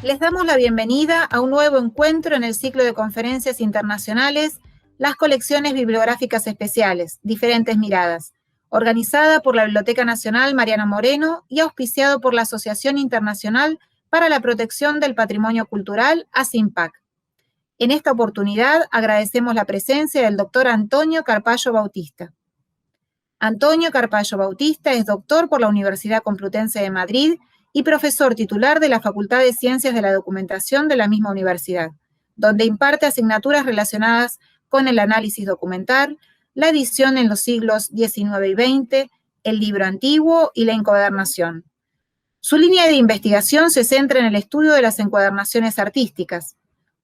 Les damos la bienvenida a un nuevo encuentro en el ciclo de conferencias internacionales Las colecciones bibliográficas especiales, diferentes miradas, organizada por la Biblioteca Nacional Mariano Moreno y auspiciado por la Asociación Internacional para la Protección del Patrimonio Cultural, ASIMPAC. En esta oportunidad agradecemos la presencia del doctor Antonio Carpallo Bautista. Antonio Carpallo Bautista es doctor por la Universidad Complutense de Madrid y profesor titular de la Facultad de Ciencias de la Documentación de la misma universidad, donde imparte asignaturas relacionadas con el análisis documental, la edición en los siglos XIX y XX, el libro antiguo y la encuadernación. Su línea de investigación se centra en el estudio de las encuadernaciones artísticas.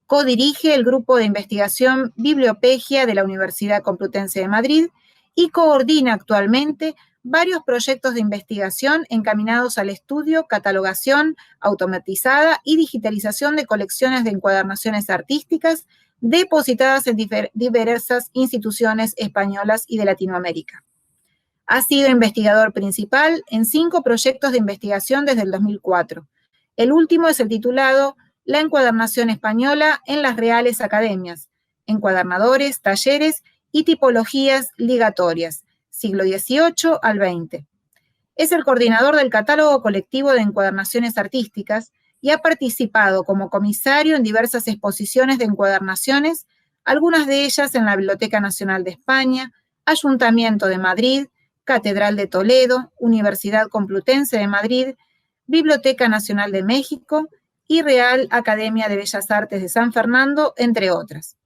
Codirige el grupo de investigación Bibliopegia de la Universidad Complutense de Madrid y coordina actualmente varios proyectos de investigación encaminados al estudio, catalogación automatizada y digitalización de colecciones de encuadernaciones artísticas depositadas en diversas instituciones españolas y de Latinoamérica. Ha sido investigador principal en 5 proyectos de investigación desde el 2004. El último es el titulado La encuadernación española en las Reales Academias, encuadernadores, talleres y tipologías ligatorias, siglo XVIII al XX. Es el coordinador del catálogo colectivo de encuadernaciones artísticas y ha participado como comisario en diversas exposiciones de encuadernaciones, algunas de ellas en la Biblioteca Nacional de España, Ayuntamiento de Madrid, Catedral de Toledo, Universidad Complutense de Madrid, Biblioteca Nacional de México y Real Academia de Bellas Artes de San Fernando, entre otras.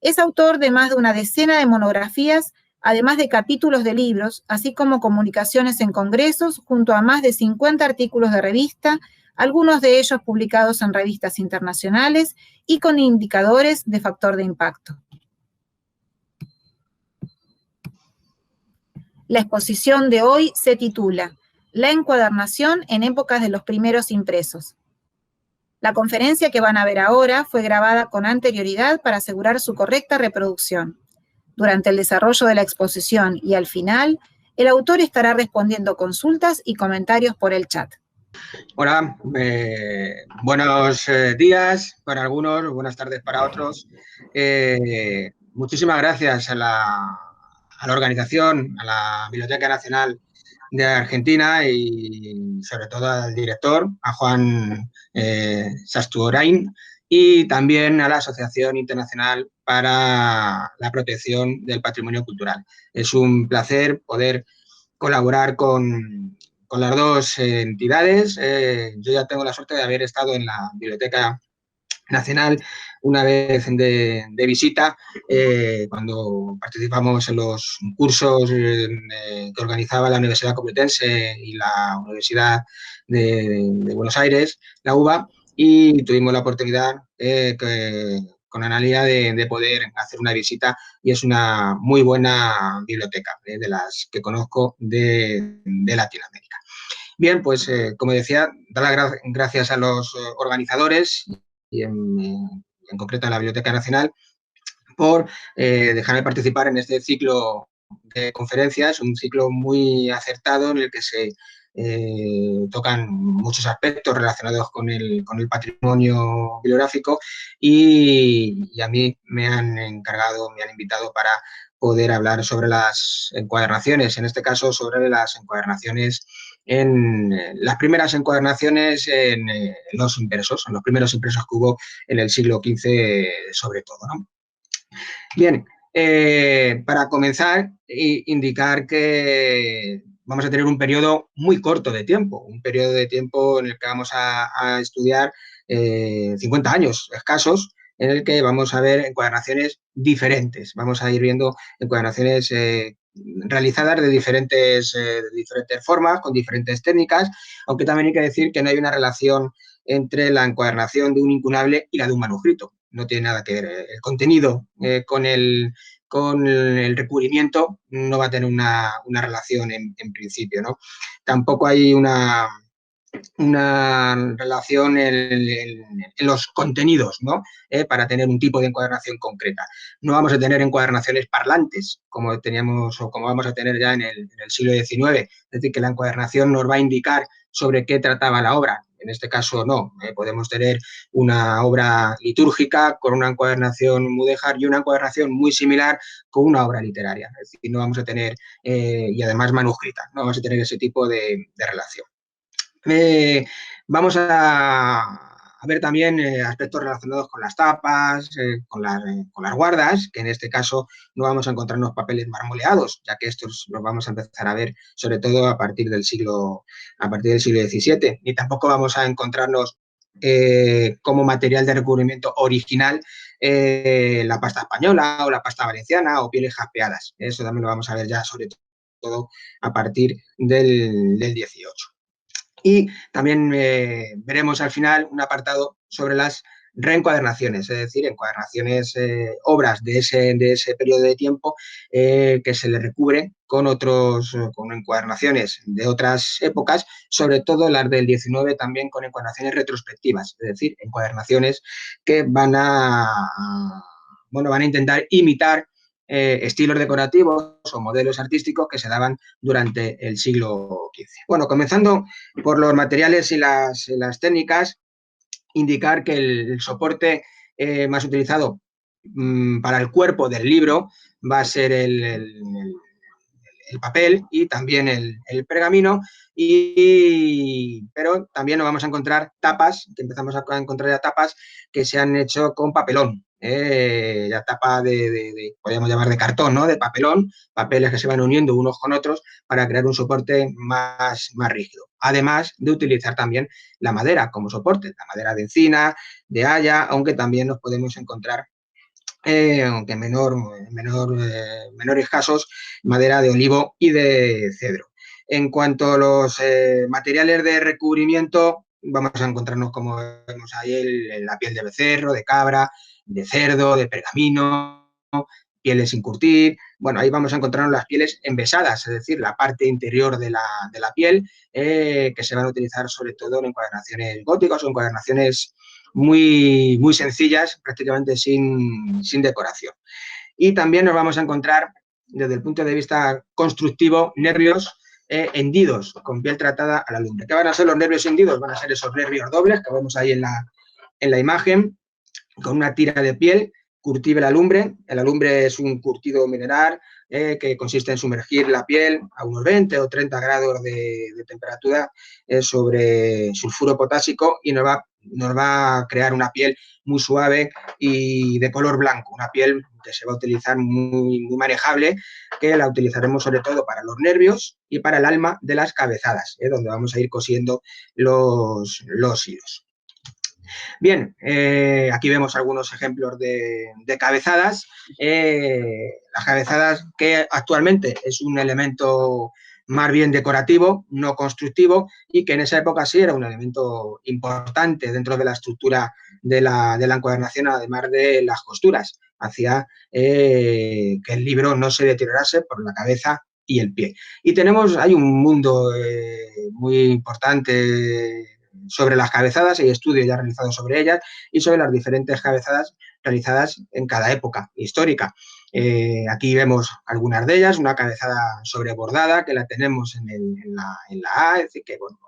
Es autor de más de una decena de monografías, además de capítulos de libros, así como comunicaciones en congresos, junto a más de 50 artículos de revista, algunos de ellos publicados en revistas internacionales y con indicadores de factor de impacto. La exposición de hoy se titula La encuadernación en épocas de los primeros impresos. La conferencia que van a ver ahora fue grabada con anterioridad para asegurar su correcta reproducción. Durante el desarrollo de la exposición y al final, el autor estará respondiendo consultas y comentarios por el chat. Hola, buenos días para algunos, buenas tardes para otros. Muchísimas gracias a la organización, a la Biblioteca Nacional de Argentina y sobre todo al director, a Juan Sasturain, y también a la Asociación Internacional para la Protección del Patrimonio Cultural. Es un placer poder colaborar con las dos entidades. Yo ya tengo la suerte de haber estado en la Biblioteca Nacional una vez de visita, cuando participamos en los cursos que organizaba la Universidad Complutense y la Universidad de Buenos Aires, la UBA, y tuvimos la oportunidad con Analia de poder hacer una visita, y es una muy buena biblioteca, de las que conozco de Latinoamérica. Bien, pues como decía, dar las gracias a los organizadores y en concreto a la Biblioteca Nacional por dejarme participar en este ciclo de conferencias, un ciclo muy acertado en el que se tocan muchos aspectos relacionados con el patrimonio bibliográfico, y a mí me han invitado para poder hablar sobre las encuadernaciones, en este caso sobre las encuadernaciones las primeras encuadernaciones en los impresos, en los primeros impresos que hubo en el siglo XV sobre todo, ¿no? Bien, para comenzar, indicar que vamos a tener un periodo muy corto de tiempo, un periodo de tiempo en el que vamos a estudiar 50 años escasos, en el que vamos a ver encuadernaciones diferentes. Vamos a ir viendo encuadernaciones realizadas de diferentes formas, con diferentes técnicas, aunque también hay que decir que no hay una relación entre la encuadernación de un incunable y la de un manuscrito. No tiene nada que ver. El contenido con el recubrimiento no va a tener una relación en principio, ¿no? Tampoco hay una relación en los contenidos, ¿no? Para tener un tipo de encuadernación concreta. No vamos a tener encuadernaciones parlantes como teníamos o como vamos a tener ya en el siglo XIX, es decir, que la encuadernación nos va a indicar sobre qué trataba la obra. en este caso no, podemos tener una obra litúrgica con una encuadernación mudéjar y una encuadernación muy similar con una obra literaria, es decir, no vamos a tener, y además manuscrita, no vamos a tener ese tipo de relación. Vamos a ver también aspectos relacionados con las tapas, con las guardas, que en este caso no vamos a encontrarnos papeles marmoleados, ya que estos los vamos a empezar a ver sobre todo a partir del siglo XVII, y tampoco vamos a encontrarnos como material de recubrimiento original la pasta española o la pasta valenciana o pieles jaspeadas. Eso también lo vamos a ver ya sobre todo a partir del XVIII. Y también veremos al final un apartado sobre las reencuadernaciones, es decir, encuadernaciones, obras de ese periodo de tiempo que se le recubre con encuadernaciones de otras épocas, sobre todo las del 19 también con encuadernaciones retrospectivas, es decir, encuadernaciones que van a intentar imitar estilos decorativos o modelos artísticos que se daban durante el siglo XV. Bueno, comenzando por los materiales y las técnicas, indicar que el soporte más utilizado para el cuerpo del libro va a ser el papel y también el pergamino, pero también nos vamos a encontrar tapas, que empezamos a encontrar ya tapas que se han hecho con papelón, ya tapa podríamos llamar de cartón, ¿no? De papelón, papeles que se van uniendo unos con otros para crear un soporte más rígido. Además de utilizar también la madera como soporte, la madera de encina, de haya, aunque también nos podemos encontrar aunque en menores casos, madera de olivo y de cedro. En cuanto a los materiales de recubrimiento, vamos a encontrarnos, como vemos ahí, la piel de becerro, de cabra, de cerdo, de pergamino, pieles sin curtir. Bueno, ahí vamos a encontrarnos las pieles envesadas, es decir, la parte interior de la piel, que se van a utilizar sobre todo en encuadernaciones góticas o encuadernaciones muy sencillas, prácticamente sin decoración. Y también nos vamos a encontrar, desde el punto de vista constructivo, nervios hendidos con piel tratada a la lumbre. ¿Qué van a ser los nervios hendidos? Van a ser esos nervios dobles que vemos ahí en la imagen, con una tira de piel curtida a la lumbre. El alumbre es un curtido mineral que consiste en sumergir la piel a unos 20 o 30 grados de temperatura sobre sulfuro potásico y nos va a crear una piel muy suave y de color blanco, una piel que se va a utilizar muy manejable, que la utilizaremos sobre todo para los nervios y para el alma de las cabezadas, donde vamos a ir cosiendo los hilos. Bien, aquí vemos algunos ejemplos de cabezadas. Las cabezadas, que actualmente es un elemento más bien decorativo, no constructivo, y que en esa época sí era un elemento importante dentro de la estructura de la encuadernación, además de las costuras. Hacía que el libro no se deteriorase por la cabeza y el pie. Y hay un mundo muy importante sobre las cabezadas, hay estudios ya realizados sobre ellas y sobre las diferentes cabezadas realizadas en cada época histórica. Aquí vemos algunas de ellas, una cabezada sobrebordada que la tenemos en la A, es decir, que bueno,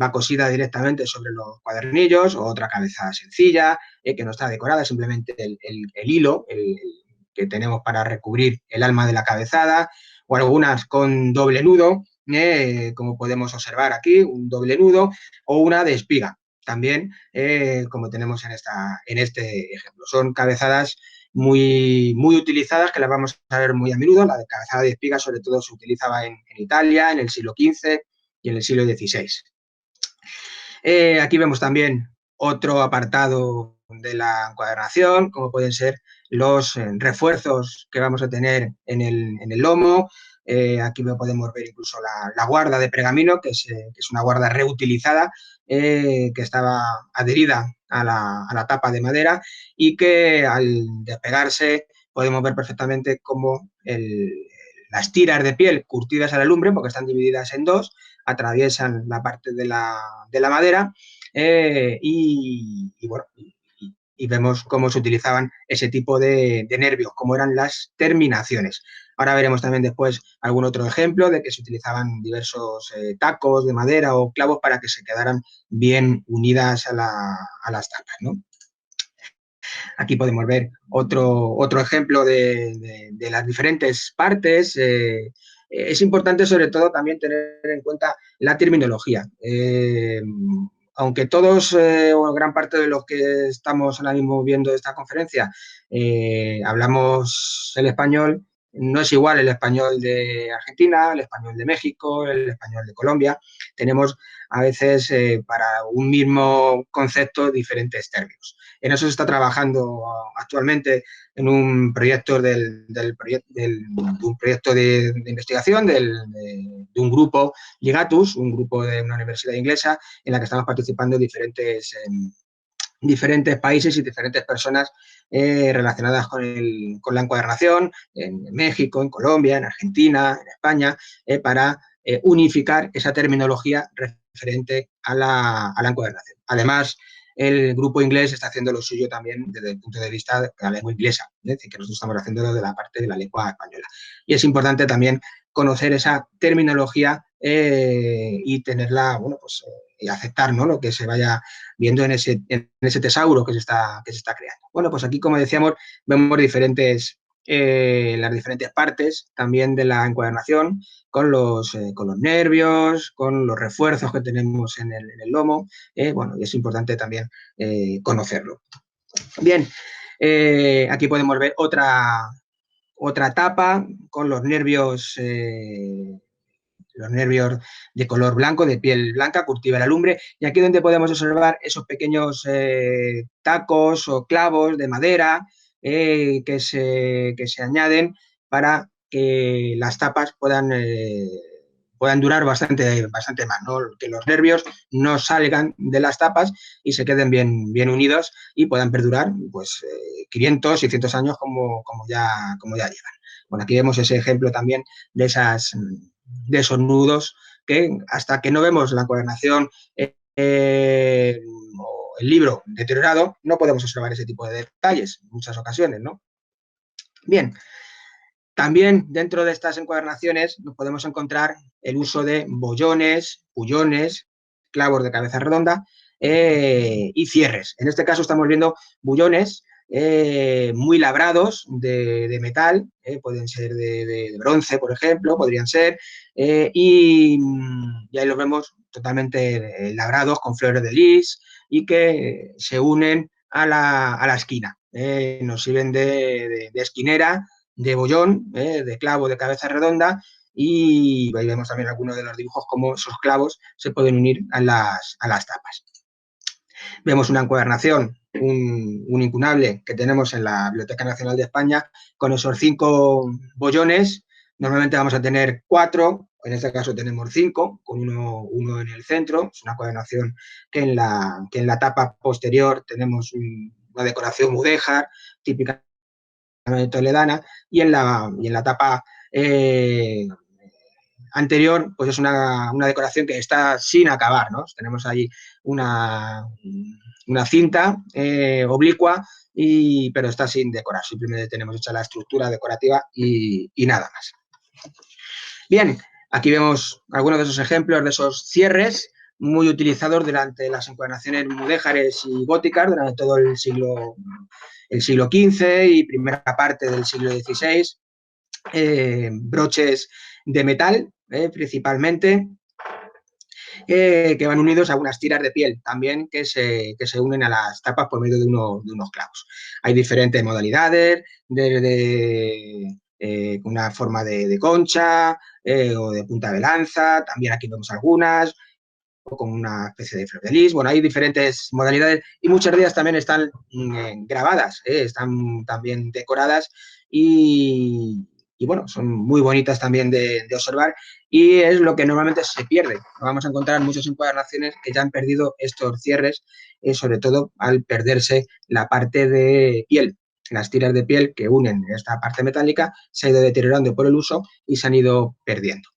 va cosida directamente sobre los cuadernillos, o otra cabezada sencilla, que no está decorada, simplemente el hilo que tenemos para recubrir el alma de la cabezada, o algunas con doble nudo, como podemos observar aquí, un doble nudo, o una de espiga, también como tenemos en este ejemplo. Son cabezadas muy utilizadas, que las vamos a ver muy a menudo. La de cabezada de espiga sobre todo se utilizaba en Italia en el siglo XV y en el siglo XVI. Aquí vemos también otro apartado de la encuadernación, como pueden ser los refuerzos que vamos a tener en el lomo. Aquí podemos ver incluso la guarda de pergamino, que es una guarda reutilizada, que estaba adherida a la tapa de madera y que al despegarse podemos ver perfectamente cómo las tiras de piel curtidas a la lumbre, porque están divididas en dos, atraviesan la parte de la madera y y vemos cómo se utilizaban ese tipo de nervios, cómo eran las terminaciones. Ahora veremos también después algún otro ejemplo de que se utilizaban diversos tacos de madera o clavos para que se quedaran bien unidas a las tapas, ¿no? Aquí podemos ver otro ejemplo de las diferentes partes. Es importante sobre todo también tener en cuenta la terminología. Aunque todos o gran parte de los que estamos ahora mismo viendo esta conferencia hablamos el español, no es igual el español de Argentina, el español de México, el español de Colombia. Tenemos a veces para un mismo concepto diferentes términos. En eso se está trabajando actualmente en un proyecto de un proyecto de investigación de un grupo Ligatus, un grupo de una universidad inglesa en la que estamos participando diferentes países y diferentes personas relacionadas con la encuadernación en México, en Colombia, en Argentina, en España, para unificar esa terminología referente a la encuadernación. Además, el grupo inglés está haciendo lo suyo también desde el punto de vista de la lengua inglesa, es decir, que nosotros estamos haciendo desde la parte de la lengua española. Y es importante también conocer esa terminología y tenerla, bueno, pues y aceptar, ¿no?, lo que se vaya viendo en ese tesauro que se está creando. Bueno, pues aquí, como decíamos, vemos las diferentes partes también de la encuadernación, con los nervios, con los refuerzos que tenemos en el lomo. Bueno, y es importante también conocerlo. Bien, aquí podemos ver otra tapa con los nervios de color blanco, de piel blanca, curtida la lumbre, y aquí donde podemos observar esos pequeños tacos o clavos de madera que se añaden para que las tapas puedan durar bastante más, ¿no? Que los nervios no salgan de las tapas y se queden bien unidos y puedan perdurar pues 500, 600 años como ya llevan. Bueno, aquí vemos ese ejemplo también de esos nudos que hasta que no vemos la encuadernación o el libro deteriorado, no podemos observar ese tipo de detalles en muchas ocasiones, ¿no? Bien, también dentro de estas encuadernaciones nos podemos encontrar el uso de bollones, pullones, clavos de cabeza redonda y cierres. En este caso estamos viendo bullones muy labrados de metal, pueden ser de bronce, por ejemplo, podrían ser, y ahí los vemos totalmente labrados con flores de lis y que se unen a la esquina. Nos sirven de esquinera, de bollón, de clavo de cabeza redonda, y ahí vemos también algunos de los dibujos como esos clavos se pueden unir a las tapas. Vemos una encuadernación, un incunable que tenemos en la Biblioteca Nacional de España con esos 5 bollones. Normalmente vamos a tener 4, en este caso tenemos 5, con uno en el centro. Es una encuadernación que en la tapa posterior tenemos una decoración mudéjar, típica toledana, y en la tapa anterior, pues es una decoración que está sin acabar, ¿no? Tenemos ahí una cinta oblicua, pero está sin decorar, simplemente tenemos hecha la estructura decorativa y nada más. Bien, aquí vemos algunos de esos ejemplos de esos cierres muy utilizados durante las encuadernaciones mudéjares y góticas durante todo el siglo XV y primera parte del siglo XVI. Broches de metal, principalmente, que van unidos a unas tiras de piel también que se unen a las tapas por medio de unos clavos. Hay diferentes modalidades, desde una forma de concha o de punta de lanza, también aquí vemos algunas, o con una especie de flor de lis. Bueno, hay diferentes modalidades y muchas de ellas también están grabadas, están también decoradas y bueno, son muy bonitas también de observar, y es lo que normalmente se pierde. Vamos a encontrar muchas encuadernaciones que ya han perdido estos cierres, sobre todo al perderse la parte de piel. Las tiras de piel que unen esta parte metálica se ha ido deteriorando por el uso y se han ido perdiendo.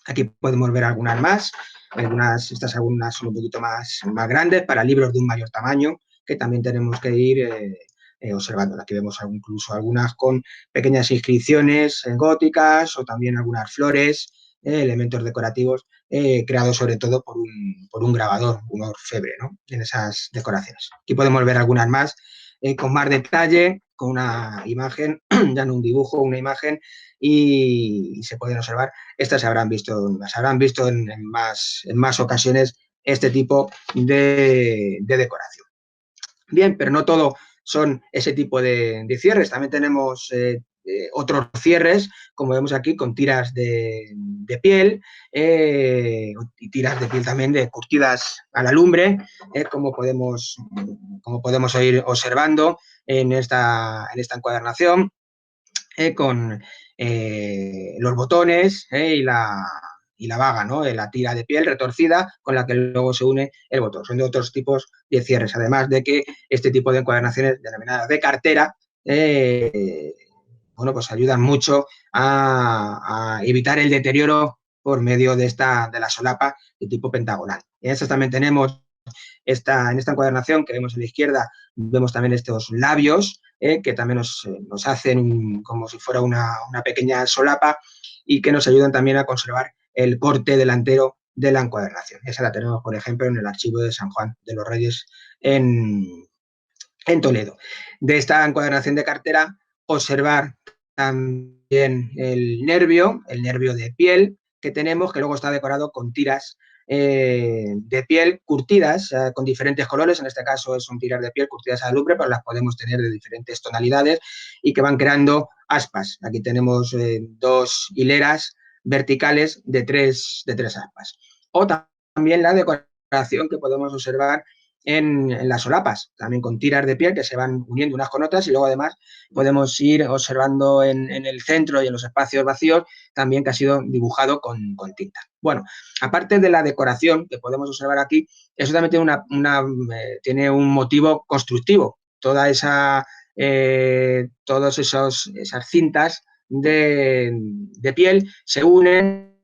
Aquí podemos ver algunas más. Algunas son un poquito más grandes para libros de un mayor tamaño, que también tenemos que ir observando. Aquí vemos incluso algunas con pequeñas inscripciones góticas o también algunas flores, elementos decorativos creados sobre todo por un grabador, un orfebre, ¿no? En esas decoraciones. Aquí podemos ver algunas más con más detalle, con una imagen, ya no un dibujo, una imagen, y se pueden observar. Estas se habrán visto en más ocasiones este tipo de decoración. Bien, pero no todo son ese tipo de cierres. También tenemos otros cierres, como vemos aquí, con tiras de piel y tiras de piel también de curtidas a la lumbre, como podemos ir observando en esta encuadernación, con los botones y la vaga, ¿no? La tira de piel retorcida con la que luego se une el botón. Son de otros tipos de cierres, además de que este tipo de encuadernaciones denominadas de cartera, bueno, pues ayudan mucho a evitar el deterioro por medio de la solapa de tipo pentagonal. En estas también tenemos en esta encuadernación que vemos a la izquierda, vemos también estos labios que también nos hacen como si fuera una pequeña solapa y que nos ayudan también a conservar el corte delantero de la encuadernación. Esa la tenemos, por ejemplo, en el archivo de San Juan de los Reyes en Toledo. De esta encuadernación de cartera, observar también el nervio de piel que tenemos, que luego está decorado con tiras de piel curtidas con diferentes colores. En este caso son tiras de piel curtidas a la lumbre, pero las podemos tener de diferentes tonalidades y que van creando aspas. Aquí tenemos 2 hileras verticales de tres aspas. O también la decoración que podemos observar en las solapas, también con tiras de piel que se van uniendo unas con otras, y luego además podemos ir observando en el centro y en los espacios vacíos también que ha sido dibujado con tinta. Bueno, aparte de la decoración que podemos observar aquí, eso también tiene un motivo constructivo. Todas esas cintas de piel se unen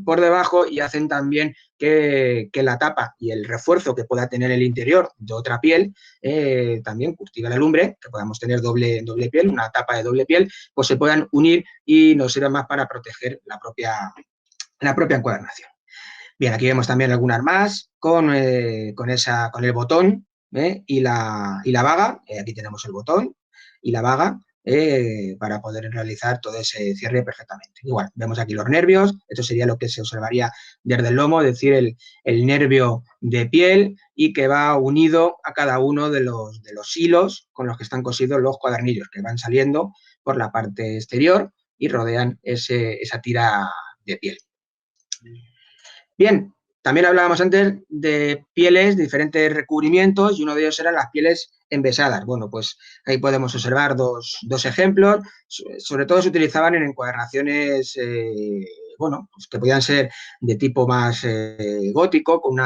por debajo y hacen también que la tapa y el refuerzo que pueda tener el interior de otra piel, también curtida la lumbre, que podamos tener doble piel, una tapa de doble piel, pues se puedan unir y nos sirva más para proteger la propia encuadernación. Bien, aquí vemos también algunas más con el botón y la vaga. Aquí tenemos el botón y la vaga para poder realizar todo ese cierre perfectamente. Igual, vemos aquí los nervios. Esto sería lo que se observaría desde el lomo, es decir, el nervio de piel y que va unido a cada uno de los hilos con los que están cosidos los cuadernillos que van saliendo por la parte exterior y rodean esa tira de piel. Bien, también hablábamos antes de pieles, diferentes recubrimientos, y uno de ellos eran las pieles envesadas. Bueno, pues ahí podemos observar dos ejemplos. Sobre todo se utilizaban en encuadernaciones, bueno, pues que podían ser de tipo más gótico, con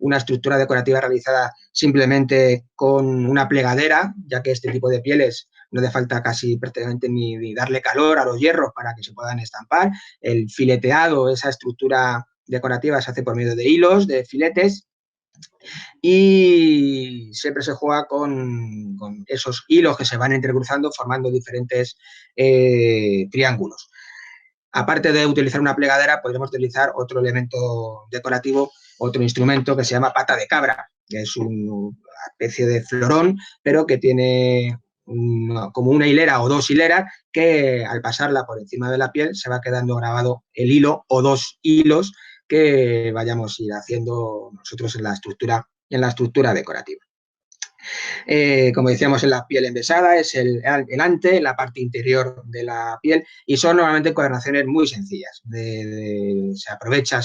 una estructura decorativa realizada simplemente con una plegadera, ya que este tipo de pieles no hace falta casi prácticamente ni darle calor a los hierros para que se puedan estampar. El fileteado, esa estructura decorativa, se hace por medio de hilos, de filetes, y siempre se juega con esos hilos que se van entrecruzando formando diferentes triángulos. Aparte de utilizar una plegadera, podemos utilizar otro elemento decorativo, otro instrumento que se llama pata de cabra, que es una especie de florón, pero que tiene como una hilera o 2 hileras que al pasarla por encima de la piel se va quedando grabado el hilo o 2 hilos que vayamos a ir haciendo nosotros en la estructura decorativa. Como decíamos, en la piel envesada es el ante, la parte interior de la piel, y son normalmente encuadernaciones muy sencillas. Se aprovecha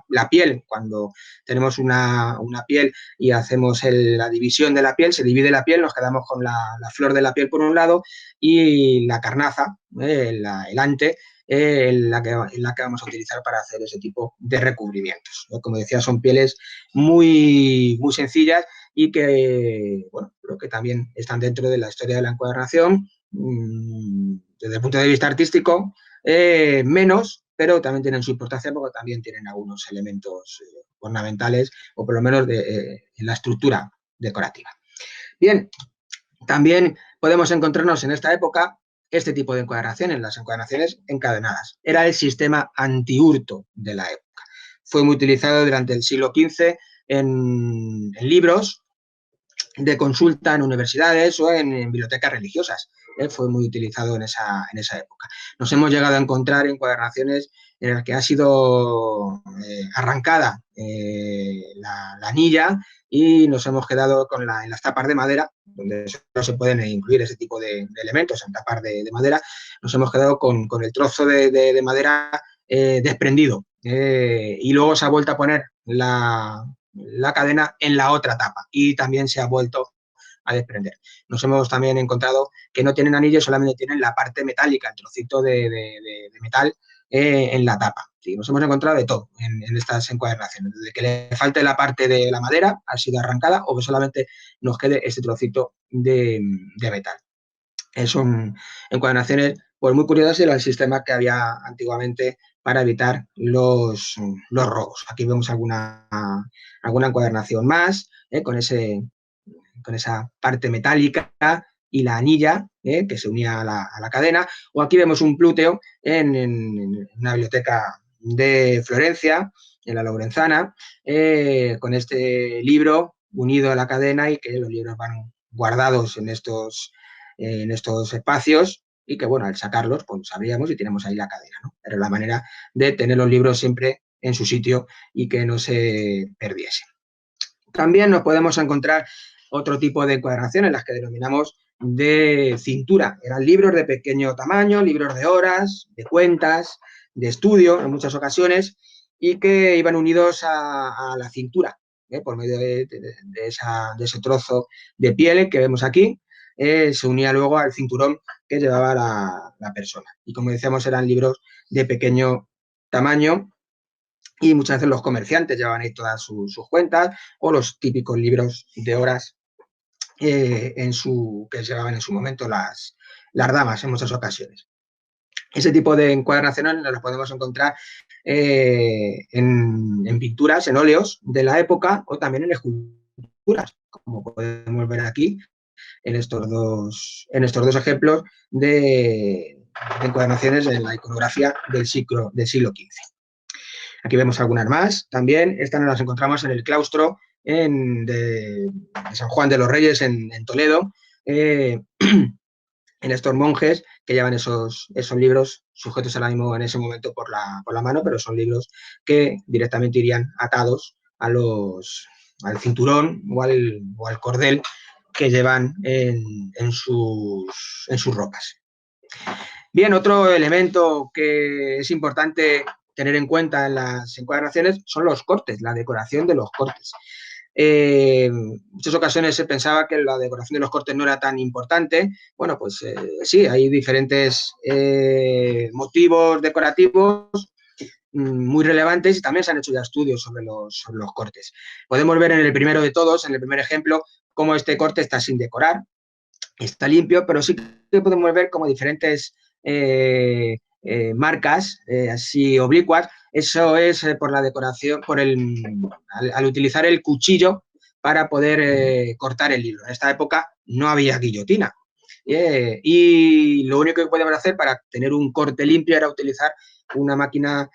la piel cuando tenemos una piel y hacemos la división de la piel, se divide la piel, nos quedamos con la flor de la piel por un lado y la carnaza, el ante, la que vamos a utilizar para hacer ese tipo de recubrimientos. Como decía, son pieles muy, muy sencillas y que, bueno, creo que también están dentro de la historia de la encuadernación. Desde el punto de vista artístico, menos, pero también tienen su importancia porque también tienen algunos elementos ornamentales o por lo menos en la estructura decorativa. Bien, también podemos encontrarnos en esta época este tipo de encuadernaciones, las encuadernaciones encadenadas. Era el sistema antihurto de la época. Fue muy utilizado durante el siglo XV en libros de consulta en universidades o en bibliotecas religiosas. Fue muy utilizado en esa época. Nos hemos llegado a encontrar encuadernaciones en las que ha sido arrancada la anilla y nos hemos quedado en las tapas de madera, donde no se pueden incluir ese tipo de elementos en tapas de madera, nos hemos quedado con el trozo de madera desprendido y luego se ha vuelto a poner la cadena en la otra tapa y también se ha vuelto a desprender. Nos hemos también encontrado que no tienen anillo, solamente tienen la parte metálica, el trocito de metal en la tapa. Sí, nos hemos encontrado de todo en estas encuadernaciones, desde que le falte la parte de la madera, ha sido arrancada, o que solamente nos quede este trocito de metal. Son encuadernaciones pues, muy curiosas y era el sistema que había antiguamente para evitar los robos. Aquí vemos alguna encuadernación más con esa parte metálica y la anilla que se unía a la cadena. O aquí vemos un plúteo en una biblioteca de Florencia, en la Lorenzana, con este libro unido a la cadena y que los libros van guardados en estos espacios y que, bueno, al sacarlos, pues sabríamos y tenemos ahí la cadena, ¿no? Pero la manera de tener los libros siempre en su sitio y que no se perdiesen. También nos podemos encontrar otro tipo de encuadernaciones, las que denominamos de cintura. Eran libros de pequeño tamaño, libros de horas, de cuentas, de estudio en muchas ocasiones y que iban unidos a la cintura, por medio de ese trozo de piel que vemos aquí. Se unía luego al cinturón que llevaba la persona. Y como decíamos, eran libros de pequeño tamaño y muchas veces los comerciantes llevaban ahí todas sus cuentas o los típicos libros de horas que llevaban en su momento las damas en muchas ocasiones. Ese tipo de encuadernaciones nos los podemos encontrar en pinturas, en óleos de la época o también en esculturas, como podemos ver aquí en estos dos ejemplos de encuadernaciones en la iconografía del siglo XV. Aquí vemos algunas más también. Estas nos las encontramos en el claustro de San Juan de los Reyes en Toledo, en estos monjes que llevan esos libros sujetos ahora mismo en ese momento por la mano, pero son libros que directamente irían atados al cinturón o al cordel que llevan en sus ropas. Bien, otro elemento que es importante tener en cuenta en las encuadernaciones son los cortes, la decoración de los cortes. En muchas ocasiones se pensaba que la decoración de los cortes no era tan importante. Bueno, pues sí, hay diferentes motivos decorativos muy relevantes y también se han hecho ya estudios sobre los cortes. Podemos ver en el primero de todos, en el primer ejemplo, cómo este corte está sin decorar, está limpio, pero sí que podemos ver como diferentes marcas así oblicuas. Eso es por la decoración, al utilizar el cuchillo para poder cortar el hilo. En esta época no había guillotina. Y lo único que podíamos hacer para tener un corte limpio era utilizar una máquina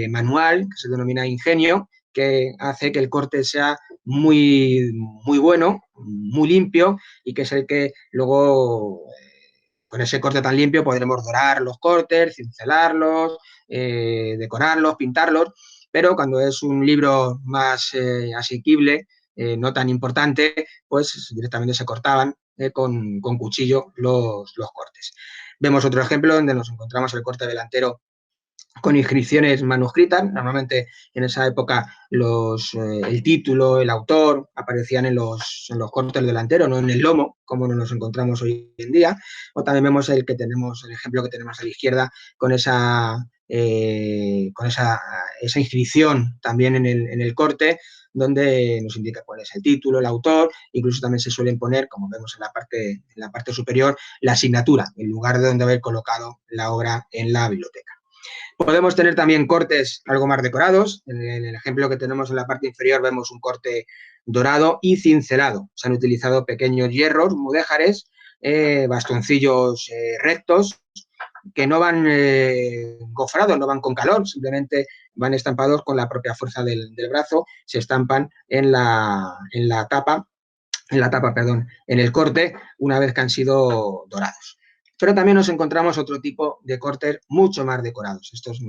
manual que se denomina ingenio, que hace que el corte sea muy, muy bueno, muy limpio y que es el que luego con ese corte tan limpio podremos dorar los cortes, cincelarlos, decorarlos, pintarlos, pero cuando es un libro más asequible, no tan importante, pues directamente se cortaban con cuchillo los cortes. Vemos otro ejemplo donde nos encontramos el corte delantero con inscripciones manuscritas. Normalmente en esa época el título, el autor aparecían en los cortes delanteros, no en el lomo, como nos encontramos hoy en día. O también vemos el ejemplo que tenemos a la izquierda con esa inscripción también en el corte, donde nos indica cuál es el título, el autor. Incluso también se suelen poner, como vemos en la parte superior, la asignatura, el lugar de donde haber colocado la obra en la biblioteca. Podemos tener también cortes algo más decorados. En el ejemplo que tenemos en la parte inferior vemos un corte dorado y cincelado. Se han utilizado pequeños hierros, mudéjares, bastoncillos rectos, que no van gofrados, no van con calor, simplemente van estampados con la propia fuerza del brazo, se estampan en la tapa, en el corte, una vez que han sido dorados. Pero también nos encontramos otro tipo de cortes mucho más decorados. Estos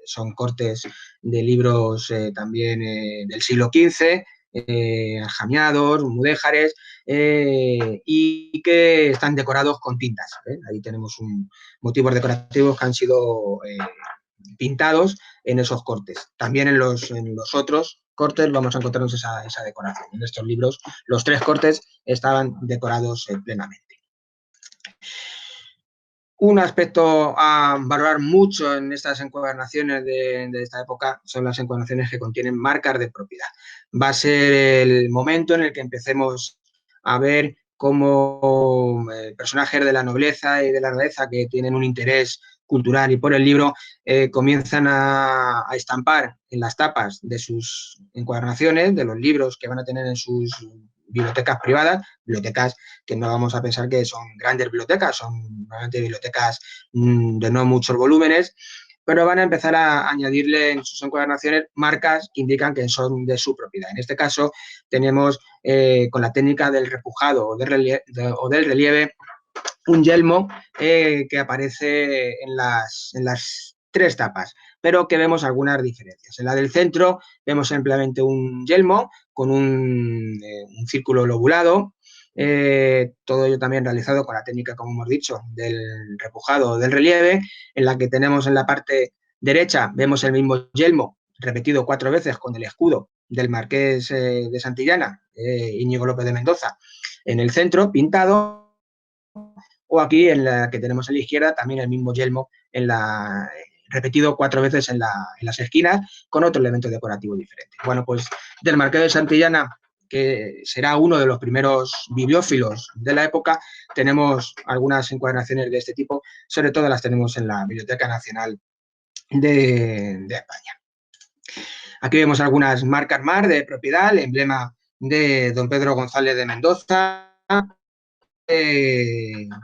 son cortes de libros también del siglo XV, aljamiados, mudéjares, y que están decorados con tintas. Ahí tenemos motivos decorativos que han sido pintados en esos cortes. También en los otros cortes vamos a encontrarnos esa decoración. En estos libros los 3 cortes estaban decorados plenamente. Un aspecto a valorar mucho en estas encuadernaciones de esta época son las encuadernaciones que contienen marcas de propiedad. Va a ser el momento en el que empecemos a ver cómo personajes de la nobleza y de la realeza que tienen un interés cultural y por el libro comienzan a estampar en las tapas de sus encuadernaciones, de los libros que van a tener en sus bibliotecas privadas, bibliotecas que no vamos a pensar que son grandes bibliotecas, son normalmente bibliotecas de no muchos volúmenes, pero van a empezar a añadirle en sus encuadernaciones marcas que indican que son de su propiedad. En este caso tenemos con la técnica del repujado o del relieve un yelmo que aparece en las 3 tapas, pero que vemos algunas diferencias. En la del centro vemos simplemente un yelmo con un círculo lobulado, todo ello también realizado con la técnica, como hemos dicho, del repujado o del relieve, en la que tenemos en la parte derecha, vemos el mismo yelmo repetido 4 veces con el escudo del marqués de Santillana, Íñigo López de Mendoza, en el centro, pintado, o aquí en la que tenemos a la izquierda también el mismo yelmo repetido 4 veces en las esquinas con otro elemento decorativo diferente. Bueno, pues del Marqués de Santillana, que será uno de los primeros bibliófilos de la época, tenemos algunas encuadernaciones de este tipo, sobre todo las tenemos en la Biblioteca Nacional de España. Aquí vemos algunas marcas más de propiedad, el emblema de don Pedro González de Mendoza,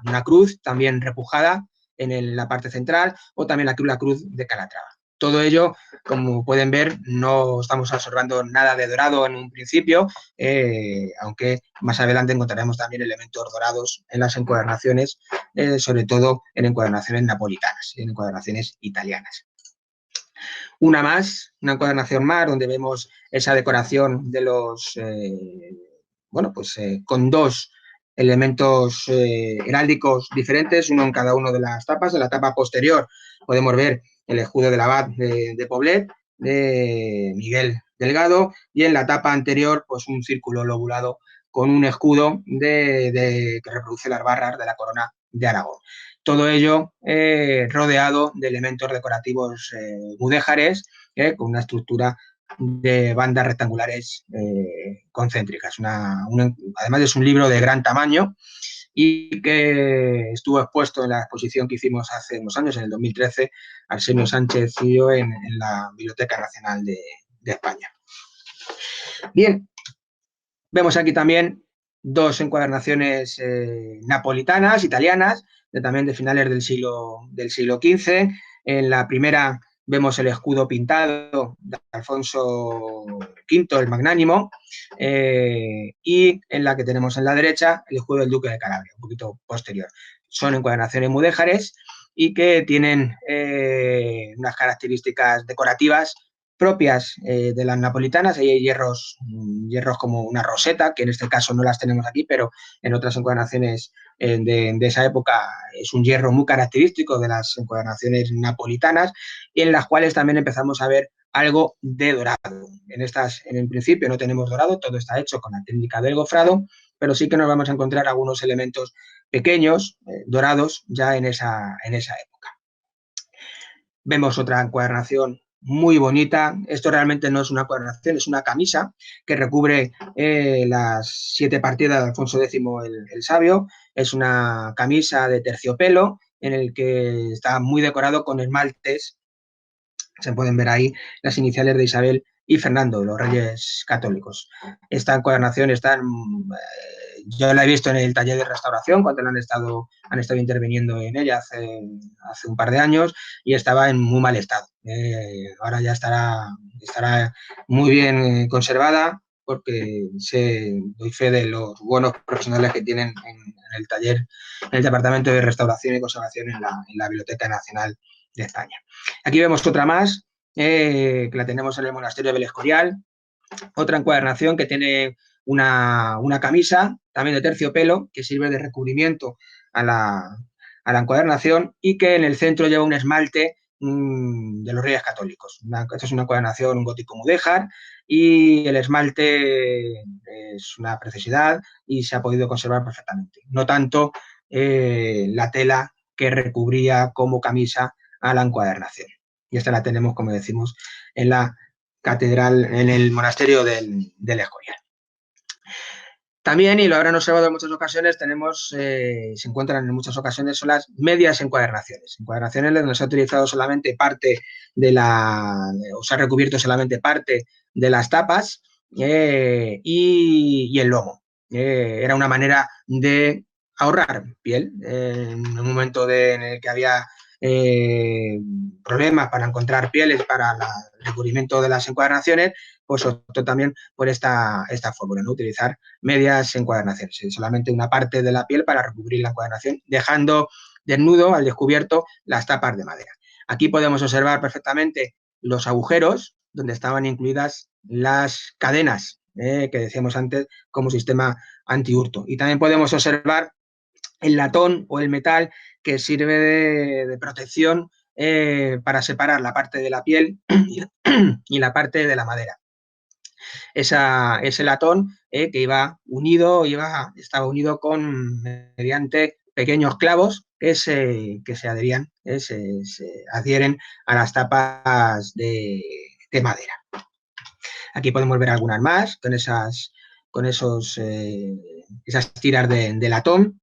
una cruz también repujada en la parte central, o también la cruz de Calatrava. Todo ello, como pueden ver, no estamos absorbando nada de dorado en un principio, aunque más adelante encontraremos también elementos dorados en las encuadernaciones, sobre todo en encuadernaciones napolitanas y en encuadernaciones italianas. Una encuadernación más, donde vemos esa decoración de los, con 2 elementos heráldicos diferentes, uno en cada una de las tapas. En la tapa posterior podemos ver el escudo del abad de Poblet, de Miguel Delgado, y en la tapa anterior, pues un círculo lobulado con un escudo que reproduce las barras de la corona de Aragón. Todo ello rodeado de elementos decorativos mudéjares, con una estructura de bandas rectangulares concéntricas. Además es un libro de gran tamaño y que estuvo expuesto en la exposición que hicimos hace unos años, en el 2013, Arsenio Sánchez y yo, en la Biblioteca Nacional de España. Bien, vemos aquí también 2 encuadernaciones napolitanas, italianas, también de finales del siglo XV. En la primera vemos el escudo pintado de Alfonso V, el Magnánimo, y en la que tenemos en la derecha el escudo del Duque de Calabria, un poquito posterior. Son encuadernaciones mudéjares y que tienen unas características decorativas propias de las napolitanas. Ahí hay hierros como una roseta, que en este caso no las tenemos aquí, pero en otras encuadernaciones de esa época es un hierro muy característico de las encuadernaciones napolitanas, y en las cuales también empezamos a ver algo de dorado. En el principio no tenemos dorado, todo está hecho con la técnica del gofrado, pero sí que nos vamos a encontrar algunos elementos pequeños, dorados, ya en esa época. Vemos otra encuadernación muy bonita. Esto realmente no es una encuadernación, es una camisa que recubre las 7 partidas de Alfonso X el Sabio. Es una camisa de terciopelo en el que está muy decorado con esmaltes Se pueden ver ahí las iniciales de Isabel y Fernando, los reyes católicos. Esta encuadernación yo la he visto en el taller de restauración cuando han estado interviniendo en ella hace un par de años y estaba en muy mal estado. Ahora ya estará muy bien conservada porque doy fe de los buenos profesionales que tienen en el taller, en el Departamento de Restauración y Conservación en la Biblioteca Nacional de España. Aquí vemos otra más, que la tenemos en el monasterio del Escorial, otra encuadernación que tiene una camisa, también de terciopelo, que sirve de recubrimiento a la encuadernación y que en el centro lleva un esmalte de los Reyes Católicos. Esta es una encuadernación, un gótico mudéjar, y el esmalte es una preciosidad y se ha podido conservar perfectamente. No tanto la tela que recubría como camisa a la encuadernación. Y esta la tenemos, como decimos, en la catedral, en el monasterio del Escorial. También, y lo habrán observado en muchas ocasiones, se encuentran en muchas ocasiones, son las medias encuadernaciones. Encuadernaciones donde se ha utilizado solamente parte o se ha recubierto solamente parte de las tapas y el lomo. Era una manera de ahorrar piel. En un momento en el que había problemas para encontrar pieles para el recubrimiento de las encuadernaciones, pues optó también por esta fórmula, ¿no? Utilizar medias encuadernaciones, solamente una parte de la piel para recubrir la encuadernación, dejando desnudo, al descubierto, las tapas de madera. Aquí podemos observar perfectamente los agujeros donde estaban incluidas las cadenas que decíamos antes como sistema antihurto. Y también podemos observar el latón o el metal que sirve de protección para separar la parte de la piel y la parte de la madera. Ese latón que estaba unido mediante pequeños clavos que se adherían, se adhieren a las tapas de madera. Aquí podemos ver algunas más con esas tiras de latón,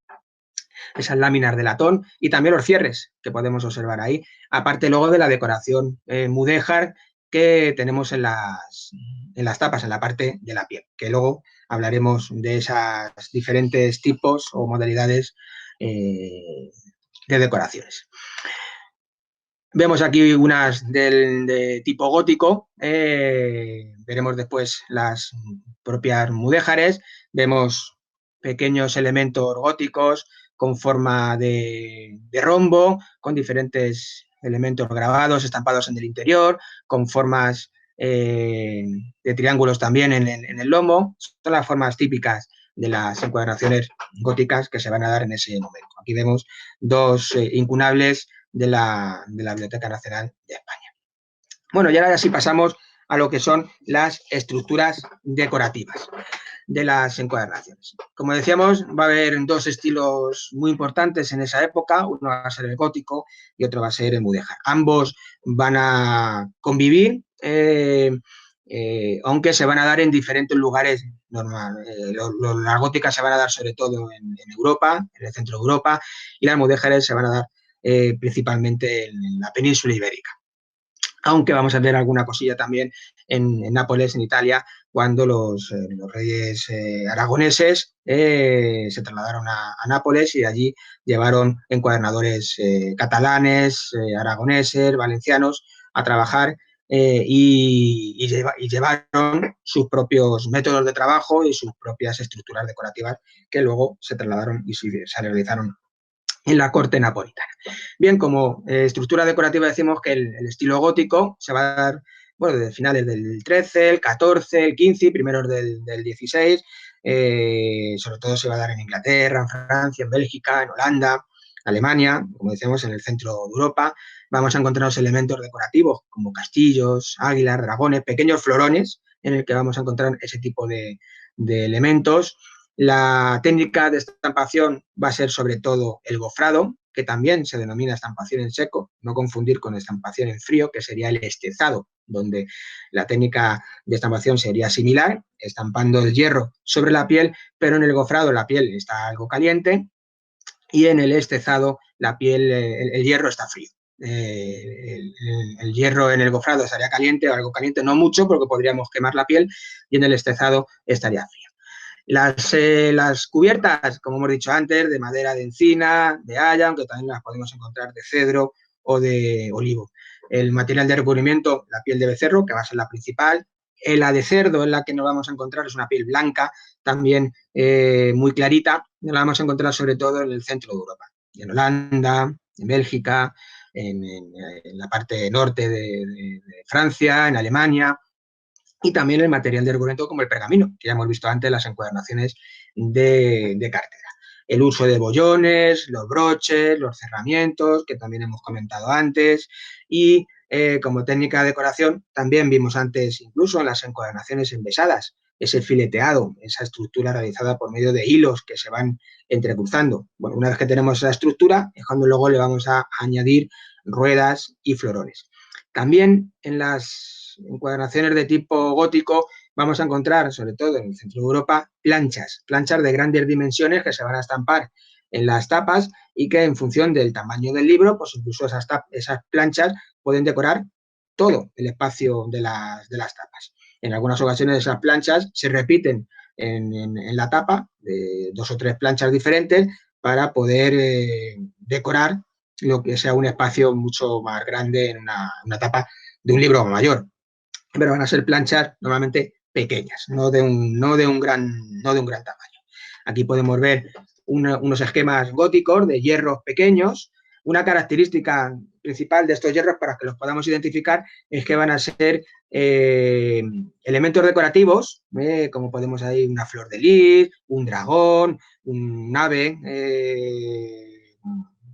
esas láminas de latón y también los cierres que podemos observar ahí, aparte luego de la decoración mudéjar que tenemos en las tapas, en la parte de la piel, que luego hablaremos de esas diferentes tipos o modalidades de decoraciones. Vemos aquí unas de tipo gótico, veremos después las propias mudéjares, vemos pequeños elementos góticos con forma de rombo, con diferentes elementos grabados, estampados en el interior, con formas de triángulos también en el lomo. Son las formas típicas de las encuadernaciones góticas que se van a dar en ese momento. Aquí vemos dos incunables de la Biblioteca Nacional de España. Bueno, y ahora sí pasamos a lo que son las estructuras decorativas de las encuadernaciones. Como decíamos, va a haber dos estilos muy importantes en esa época, uno va a ser el gótico y otro va a ser el mudéjar. Ambos van a convivir, aunque se van a dar en diferentes lugares normales. Las góticas se van a dar sobre todo en Europa, en el centro de Europa, y las mudéjares se van a dar principalmente en la península ibérica. Aunque vamos a ver alguna cosilla también en Nápoles, en Italia, cuando los reyes aragoneses se trasladaron a Nápoles y de allí llevaron encuadernadores catalanes, aragoneses, valencianos a trabajar y llevaron sus propios métodos de trabajo y sus propias estructuras decorativas que luego se trasladaron y se realizaron en la corte napolitana. Bien, como estructura decorativa decimos que el estilo gótico se va a dar, bueno, desde finales del 13, el 14, el 15 y primeros del 16, sobre todo se va a dar en Inglaterra, en Francia, en Bélgica, en Holanda, Alemania, como decíamos, en el centro de Europa. Vamos a encontrarnos elementos decorativos como castillos, águilas, dragones, pequeños florones en el que vamos a encontrar ese tipo de elementos. La técnica de estampación va a ser sobre todo el gofrado, que también se denomina estampación en seco, no confundir con estampación en frío, que sería el estezado, donde la técnica de estampación sería similar, estampando el hierro sobre la piel, pero en el gofrado la piel está algo caliente y en el estezado la piel, el hierro está frío. el hierro en el gofrado estaría caliente o algo caliente, no mucho porque podríamos quemar la piel, y en el estezado estaría frío. Las cubiertas, como hemos dicho antes, de madera de encina, de haya, aunque también las podemos encontrar de cedro o de olivo. El material de recubrimiento, la piel de becerro, que va a ser la principal. La de cerdo, en la que nos vamos a encontrar, es una piel blanca, también muy clarita. La vamos a encontrar sobre todo en el centro de Europa, en Holanda, en Bélgica, en la parte norte de Francia, en Alemania, y también el material de recubrimiento como el pergamino, que ya hemos visto antes en las encuadernaciones de cartera. El uso de bollones, los broches, los cerramientos, que también hemos comentado antes, y como técnica de decoración también vimos antes incluso en las encuadernaciones envesadas, ese fileteado, esa estructura realizada por medio de hilos que se van entrecruzando. Bueno, una vez que tenemos esa estructura, es cuando luego le vamos a añadir ruedas y florones. También en las encuadernaciones de tipo gótico vamos a encontrar, sobre todo en el centro de Europa, planchas de grandes dimensiones que se van a estampar en las tapas y que en función del tamaño del libro, pues incluso esas planchas pueden decorar todo el espacio de las tapas. En algunas ocasiones esas planchas se repiten en la tapa, de 2 o 3 planchas diferentes, para poder decorar lo que sea un espacio mucho más grande en una tapa de un libro mayor. Pero van a ser planchas normalmente pequeñas, no de un gran tamaño. Aquí podemos ver unos esquemas góticos de hierros pequeños. Una característica principal de estos hierros, para que los podamos identificar, es que van a ser elementos decorativos, como podemos ver una flor de lis, un dragón, un ave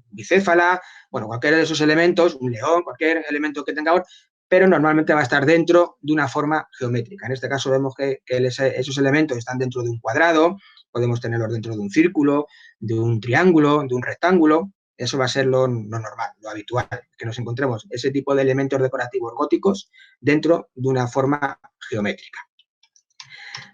bicéfala, bueno, cualquiera de esos elementos, un león, cualquier elemento que tengamos, pero normalmente va a estar dentro de una forma geométrica. En este caso vemos que esos elementos están dentro de un cuadrado, podemos tenerlos dentro de un círculo, de un triángulo, de un rectángulo. Eso va a ser lo normal, lo habitual, que nos encontremos ese tipo de elementos decorativos góticos dentro de una forma geométrica.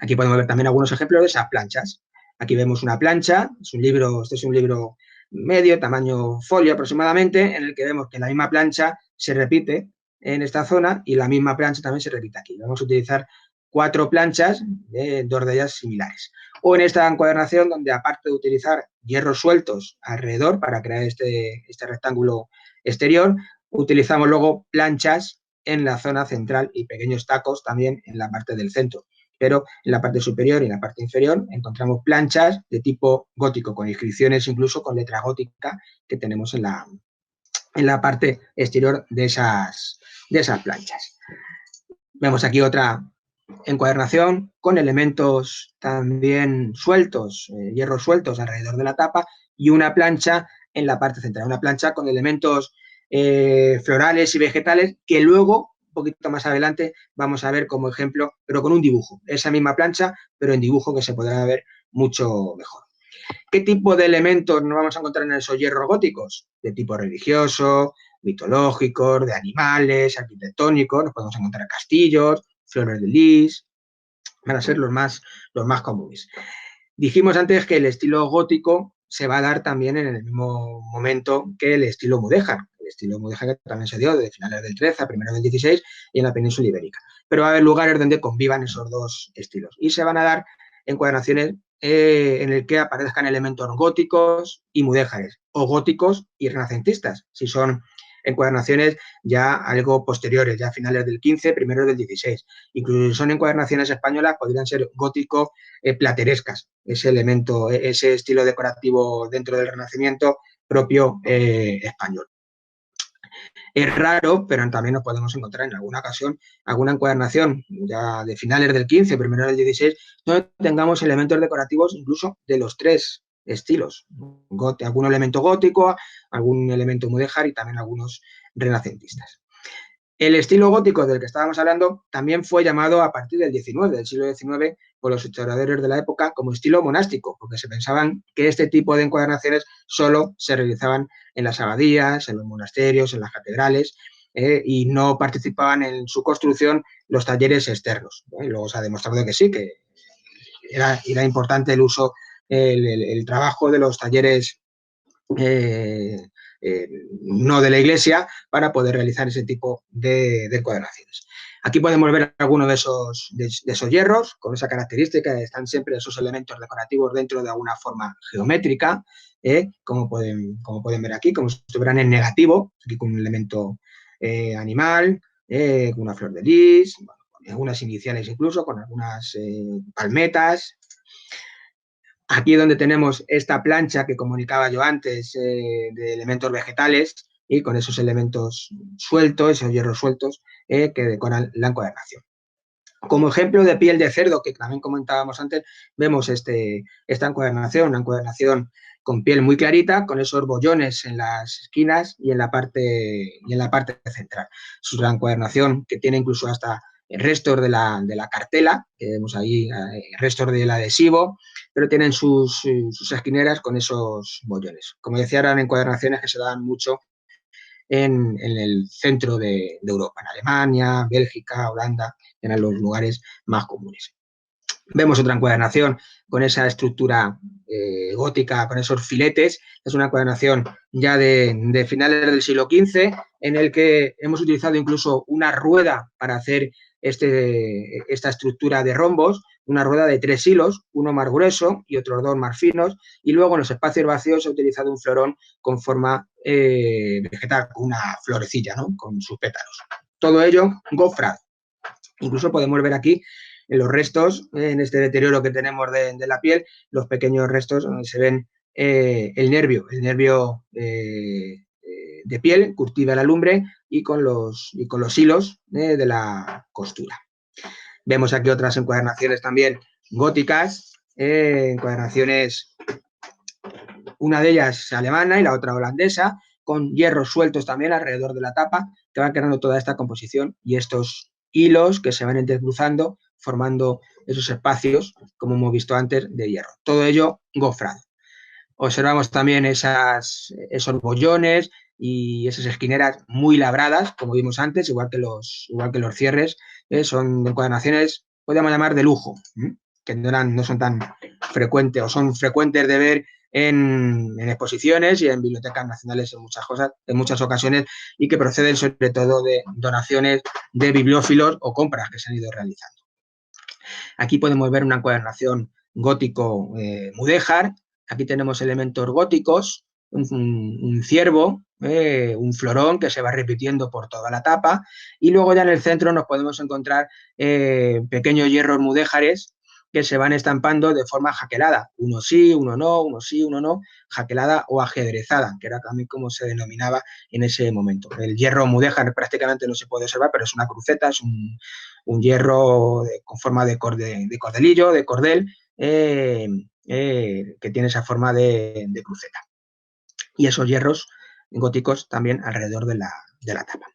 Aquí podemos ver también algunos ejemplos de esas planchas. Aquí vemos una plancha, este es un libro medio, tamaño folio aproximadamente, en el que vemos que la misma plancha se repite en esta zona y la misma plancha también se repite aquí. Vamos a utilizar 4 planchas, 2 de ellas similares. O en esta encuadernación, donde aparte de utilizar hierros sueltos alrededor para crear este rectángulo exterior, utilizamos luego planchas en la zona central y pequeños tacos también en la parte del centro. Pero en la parte superior y en la parte inferior encontramos planchas de tipo gótico, con inscripciones incluso con letra gótica que tenemos en la parte exterior de esas planchas. Vemos aquí otra encuadernación con elementos también sueltos, hierros sueltos alrededor de la tapa, y una plancha en la parte central, una plancha con elementos florales y vegetales que luego, un poquito más adelante, vamos a ver como ejemplo, pero con un dibujo. Esa misma plancha, pero en dibujo, que se podrá ver mucho mejor. ¿Qué tipo de elementos nos vamos a encontrar en esos hierros góticos? De tipo religioso, mitológicos, de animales, arquitectónicos. Nos podemos encontrar castillos, flores de lis, van a ser los más comunes. Dijimos antes que el estilo gótico se va a dar también en el mismo momento que el estilo mudéjar. El estilo mudéjar que también se dio de finales del 13 a primeros del 16 y en la península ibérica. Pero va a haber lugares donde convivan esos dos estilos. Y se van a dar encuadernaciones en el que aparezcan elementos góticos y mudéjares, o góticos y renacentistas, si son encuadernaciones ya algo posteriores, ya a finales del 15, primeros del 16. Incluso si son encuadernaciones españolas, podrían ser gótico platerescas, ese elemento, ese estilo decorativo dentro del Renacimiento propio español. Es raro, pero también nos podemos encontrar en alguna ocasión alguna encuadernación ya de finales del 15, primero del 16, donde tengamos elementos decorativos incluso de los 3 estilos, algún elemento gótico, algún elemento mudéjar y también algunos renacentistas. El estilo gótico del que estábamos hablando también fue llamado a partir del siglo XIX, por los historiadores de la época como estilo monástico, porque se pensaban que este tipo de encuadernaciones solo se realizaban en las abadías, en los monasterios, en las catedrales, y no participaban en su construcción los talleres externos. Luego se ha demostrado que sí, que era importante el uso, el trabajo de los talleres no de la Iglesia, para poder realizar ese tipo de encuadernaciones. Aquí podemos ver algunos de esos hierros, con esa característica de están siempre esos elementos decorativos dentro de alguna forma geométrica, como pueden ver aquí, como si estuvieran en negativo, aquí con un elemento animal, con una flor de lis, bueno, con algunas iniciales incluso, con algunas palmetas. Aquí donde tenemos esta plancha que comunicaba yo antes de elementos vegetales y con esos elementos sueltos, esos hierros sueltos que decoran la encuadernación. Como ejemplo de piel de cerdo, que también comentábamos antes, vemos esta encuadernación, una encuadernación con piel muy clarita, con esos bollones en las esquinas y en la parte central. Es una encuadernación que tiene incluso hasta restos de la cartela, que vemos ahí, restos del adhesivo, pero tienen sus esquineras con esos bollones. Como decía, eran encuadernaciones que se daban mucho en el centro de Europa, en Alemania, Bélgica, Holanda, eran los lugares más comunes. Vemos otra encuadernación con esa estructura gótica, con esos filetes. Es una encuadernación ya de finales del siglo XV, en el que hemos utilizado incluso una rueda para hacer esta estructura de rombos, una rueda de 3 hilos, uno más grueso y otros 2 más finos, y luego en los espacios vacíos se ha utilizado un florón con forma vegetal, con una florecilla, ¿no? Con sus pétalos. Todo ello gofrado. Incluso podemos ver aquí en los restos, en este deterioro que tenemos de la piel, los pequeños restos donde se ven el nervio de piel curtida a la lumbre y con los hilos de la costura. Vemos aquí otras encuadernaciones también góticas, encuadernaciones, una de ellas alemana y la otra holandesa, con hierros sueltos también alrededor de la tapa, que van creando toda esta composición y estos hilos que se van entrecruzando, formando esos espacios, como hemos visto antes, de hierro. Todo ello gofrado. Observamos también esos bollones y esas esquineras muy labradas, como vimos antes, igual que los cierres, son encuadernaciones, podríamos llamar de lujo, que no son tan frecuentes o son frecuentes de ver en exposiciones y en bibliotecas nacionales en muchas ocasiones, y que proceden sobre todo de donaciones de bibliófilos o compras que se han ido realizando. Aquí podemos ver una encuadernación gótico mudéjar. Aquí tenemos elementos góticos, un ciervo, un florón que se va repitiendo por toda la tapa, y luego ya en el centro nos podemos encontrar pequeños hierros mudéjares que se van estampando de forma jaquelada, uno sí, uno no, uno sí, uno no, jaquelada o ajedrezada, que era también como se denominaba en ese momento. El hierro mudéjar prácticamente no se puede observar, pero es una cruceta, es un hierro con forma de cordelillo, de cordel, que tiene esa forma de cruceta. Y esos hierros góticos también alrededor de la tapa.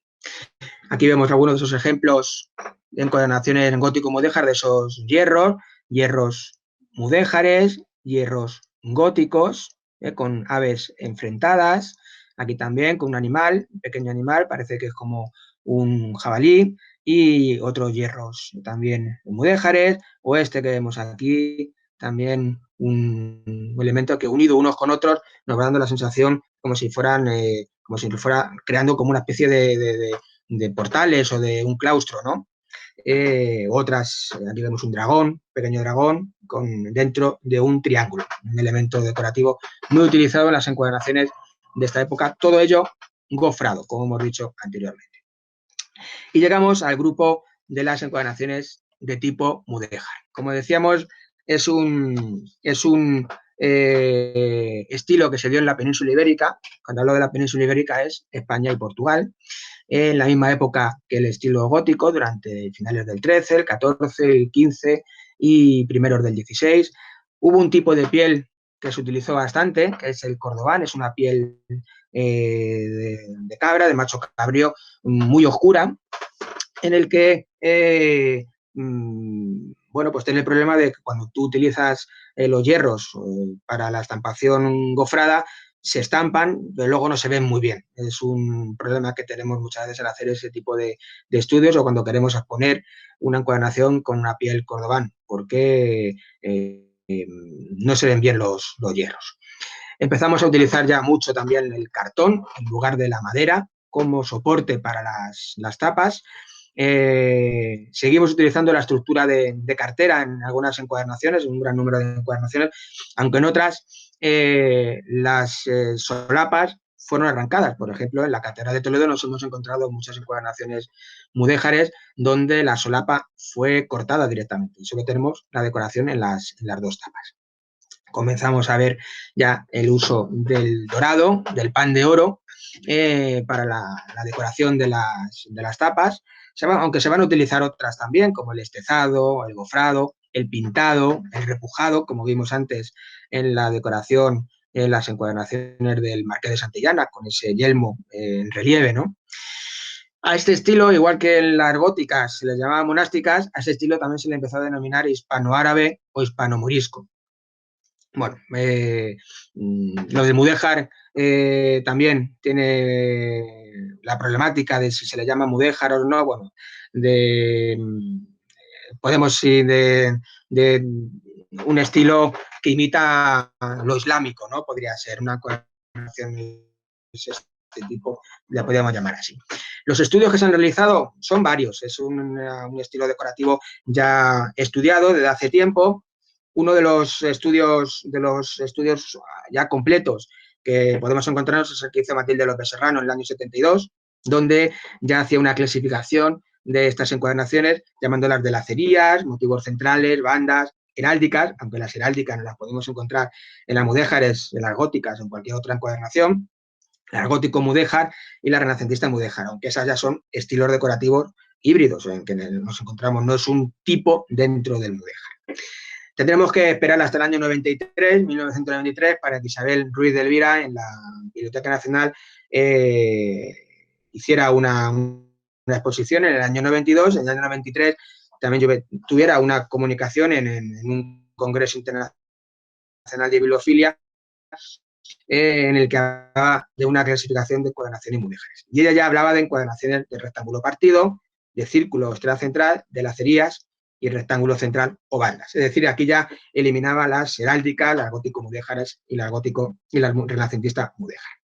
Aquí vemos algunos de esos ejemplos de encuadernaciones en gótico mudéjar de esos hierros mudéjares, hierros góticos, con aves enfrentadas. Aquí también con un animal, un pequeño animal, parece que es como un jabalí, y otros hierros también mudéjares, o este que vemos aquí, también un elemento que unido unos con otros nos va dando la sensación como si fuera creando como una especie de portales o de un claustro, ¿no? Aquí vemos un dragón, pequeño dragón, dentro de un triángulo, un elemento decorativo muy utilizado en las encuadernaciones de esta época, todo ello gofrado, como hemos dicho anteriormente. Y llegamos al grupo de las encuadernaciones de tipo mudéjar. Como decíamos, es un estilo que se dio en la península ibérica. Cuando hablo de la península ibérica es España y Portugal, en la misma época que el estilo gótico, durante finales del 13, el 14, el 15 y primeros del 16. Hubo un tipo de piel que se utilizó bastante, que es el cordobán, es una piel de cabra, de macho cabrío, muy oscura, en el que pues tiene el problema de que cuando tú utilizas los hierros para la estampación gofrada, se estampan, pero luego no se ven muy bien. Es un problema que tenemos muchas veces al hacer ese tipo de estudios, o cuando queremos exponer una encuadernación con una piel cordobán, porque no se ven bien los hierros. Empezamos a utilizar ya mucho también el cartón en lugar de la madera como soporte para las tapas. Seguimos utilizando la estructura de cartera en algunas encuadernaciones, un gran número de encuadernaciones, aunque en otras las solapas fueron arrancadas. Por ejemplo, en la Catedral de Toledo nos hemos encontrado muchas encuadernaciones mudéjares donde la solapa fue cortada directamente y solo tenemos la decoración en las dos tapas. Comenzamos a ver ya el uso del dorado, del pan de oro, para la decoración de las tapas, aunque se van a utilizar otras también, como el estezado, el gofrado, el pintado, el repujado, como vimos antes en la decoración, en las encuadernaciones del Marqués de Santillana, con ese yelmo en relieve, ¿no? A este estilo, igual que en las góticas se les llamaba monásticas, a ese estilo también se le empezó a denominar hispanoárabe o hispano-morisco. Bueno, lo de mudéjar también tiene la problemática de si se le llama mudéjar o no. Bueno, podemos ir de un estilo que imita lo islámico, ¿no? Podría ser una combinación de este tipo, la podríamos llamar así. Los estudios que se han realizado son varios, es un estilo decorativo ya estudiado desde hace tiempo. Uno de los estudios ya completos que podemos encontrarnos es el que hizo Matilde López Serrano en el año 72, donde ya hacía una clasificación de estas encuadernaciones, llamándolas de lacerías, motivos centrales, bandas, heráldicas, aunque las heráldicas no las podemos encontrar en las mudéjares, en las góticas, en cualquier otra encuadernación, la gótico mudéjar y la renacentista mudéjar, aunque esas ya son estilos decorativos híbridos en que nos encontramos, no es un tipo dentro del mudéjar. Tendremos que esperar hasta el año 1993, para que Isabel Ruiz de Elvira, en la Biblioteca Nacional, hiciera una exposición en el año 92. En el año 93 también tuviera una comunicación en un congreso internacional de bibliofilia, en el que hablaba de una clasificación de encuadernaciones y mudéjares. Y ella ya hablaba de encuadernaciones de rectángulo partido, de círculo o estrella central, de lacerías y rectángulo central o bandas. Es decir, aquí ya eliminaba las heráldicas, las gótico mudéjares y las gótico y las renacentistas mudéjares.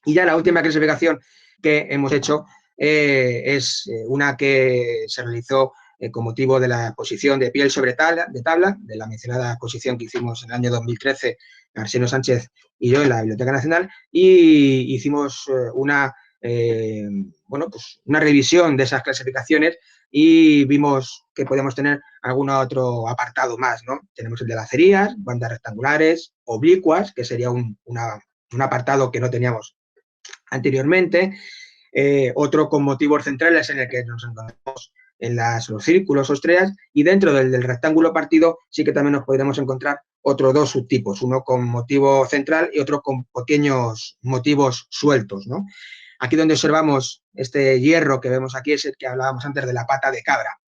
Y ya la última clasificación que hemos hecho es una que se realizó con motivo de la exposición de piel sobre tabla, de la mencionada exposición que hicimos en el año 2013, Arseno Sánchez y yo en la Biblioteca Nacional, y hicimos una revisión de esas clasificaciones y vimos que podemos tener algún otro apartado más, ¿no? Tenemos el de lacerías, bandas rectangulares, oblicuas, que sería un apartado que no teníamos anteriormente, otro con motivos centrales en el que nos encontramos en los círculos o estrellas, y dentro del rectángulo partido sí que también nos podremos encontrar otros dos subtipos, uno con motivo central y otro con pequeños motivos sueltos, ¿no? Aquí donde observamos este hierro que vemos aquí es el que hablábamos antes de la pata de cabra.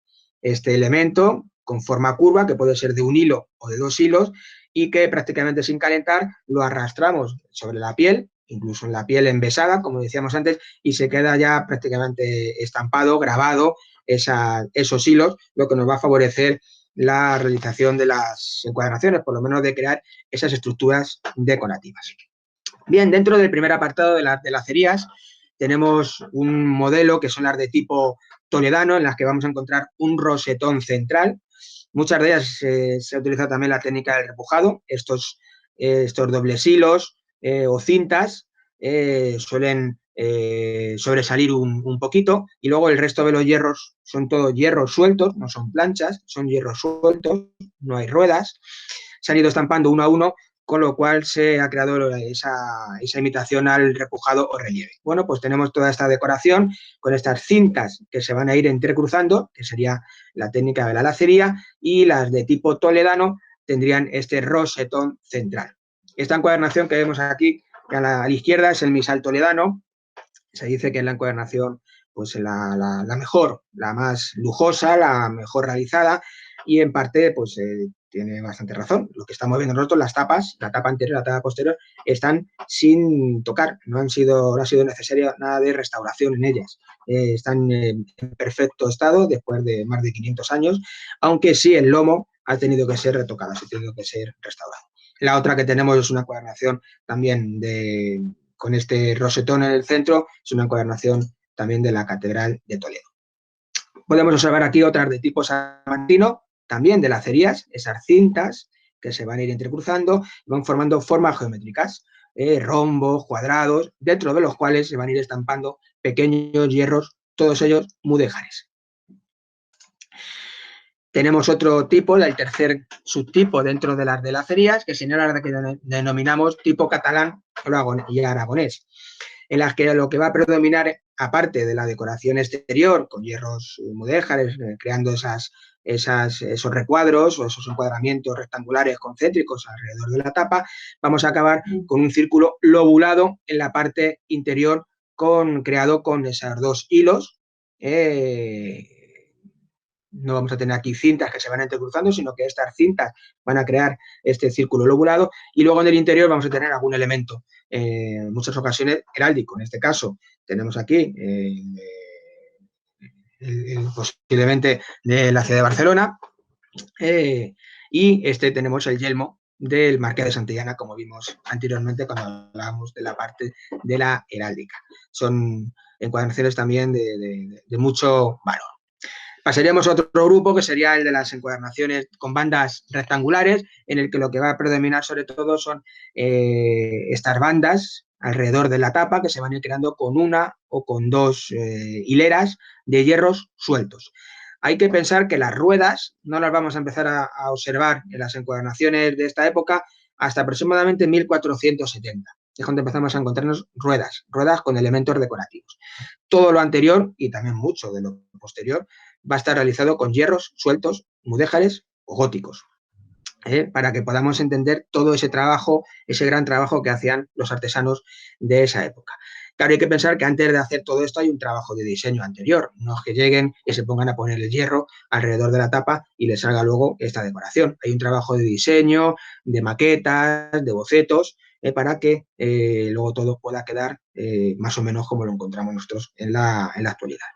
Este elemento con forma curva, que puede ser de un hilo o de dos hilos, y que prácticamente sin calentar lo arrastramos sobre la piel, incluso en la piel envesada, como decíamos antes, y se queda ya prácticamente estampado, grabado esos hilos, lo que nos va a favorecer la realización de las encuadernaciones, por lo menos de crear esas estructuras decorativas. Bien, dentro del primer apartado de las lacerías tenemos un modelo que son las de tipo toledano, en las que vamos a encontrar un rosetón central. Muchas de ellas se ha utilizado también la técnica del repujado. Estos dobles hilos o cintas suelen sobresalir un poquito, y luego el resto de los hierros son todos hierros sueltos, no son planchas, son hierros sueltos, no hay ruedas. Se han ido estampando uno a uno, con lo cual se ha creado esa imitación al repujado o relieve. Bueno, pues tenemos toda esta decoración con estas cintas que se van a ir entrecruzando, que sería la técnica de la lacería, y las de tipo toledano tendrían este rosetón central. Esta encuadernación que vemos aquí a la izquierda es el misal toledano. Se dice que es la encuadernación pues la mejor, la más lujosa, la mejor realizada, y en parte pues tiene bastante razón. Lo que estamos viendo nosotros, las tapas, la tapa anterior y la tapa posterior, están sin tocar, no ha sido necesario nada de restauración en ellas. Están en perfecto estado después de más de 500 años, aunque sí el lomo ha tenido que ser retocado, ha tenido que ser restaurado. La otra que tenemos es una encuadernación también con este rosetón en el centro, es una encuadernación también de la Catedral de Toledo. Podemos observar aquí otras de tipo salmantino, también de lacerías, esas cintas que se van a ir entrecruzando, van formando formas geométricas, rombos, cuadrados, dentro de los cuales se van a ir estampando pequeños hierros, todos ellos mudéjares. Tenemos otro tipo, el tercer subtipo dentro de las de lacerías, que si no las que denominamos tipo catalán y aragonés, en las que lo que va a predominar, aparte de la decoración exterior, con hierros mudéjares, creando esos recuadros o esos encuadramientos rectangulares concéntricos alrededor de la tapa, vamos a acabar con un círculo lobulado en la parte interior creado con esos dos hilos. No vamos a tener aquí cintas que se van entrecruzando, sino que estas cintas van a crear este círculo lobulado, y luego en el interior vamos a tener algún elemento, en muchas ocasiones heráldico. En este caso tenemos aquí posiblemente de la ciudad de Barcelona, y tenemos el yelmo del Marqués de Santillana, como vimos anteriormente cuando hablábamos de la parte de la heráldica. Son encuadernaciones también de mucho valor. Pasaríamos a otro grupo, que sería el de las encuadernaciones con bandas rectangulares, en el que lo que va a predominar sobre todo son estas bandas alrededor de la tapa, que se van a ir creando con una o con dos hileras de hierros sueltos. Hay que pensar que las ruedas no las vamos a empezar a observar en las encuadernaciones de esta época hasta aproximadamente 1470. Es cuando empezamos a encontrarnos ruedas con elementos decorativos. Todo lo anterior, y también mucho de lo posterior, va a estar realizado con hierros sueltos, mudéjares o góticos, para que podamos entender todo ese trabajo, ese gran trabajo que hacían los artesanos de esa época. Claro, hay que pensar que antes de hacer todo esto hay un trabajo de diseño anterior, no es que lleguen y se pongan a poner el hierro alrededor de la tapa y les salga luego esta decoración. Hay un trabajo de diseño, de maquetas, de bocetos, para que luego todo pueda quedar más o menos como lo encontramos nosotros en la actualidad.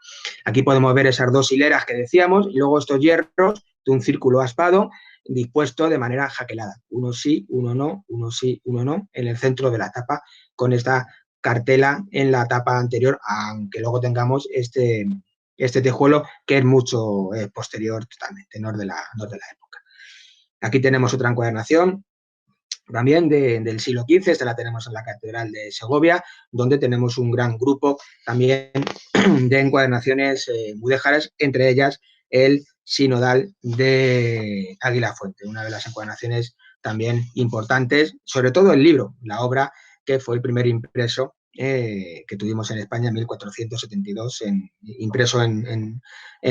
Aquí podemos ver esas dos hileras que decíamos, y luego estos hierros de un círculo aspado dispuesto de manera jaquelada. Uno sí, uno no, uno sí, uno no, en el centro de la tapa, con esta cartela en la tapa anterior, aunque luego tengamos este tejuelo que es mucho posterior totalmente, no es de la época. Aquí tenemos otra encuadernación también del siglo XV, esta la tenemos en la Catedral de Segovia, donde tenemos un gran grupo también de encuadernaciones mudéjares, entre ellas el sinodal de Águila Fuente, una de las encuadernaciones también importantes, sobre todo el libro, la obra que fue el primer impreso que tuvimos en España en 1472, impreso en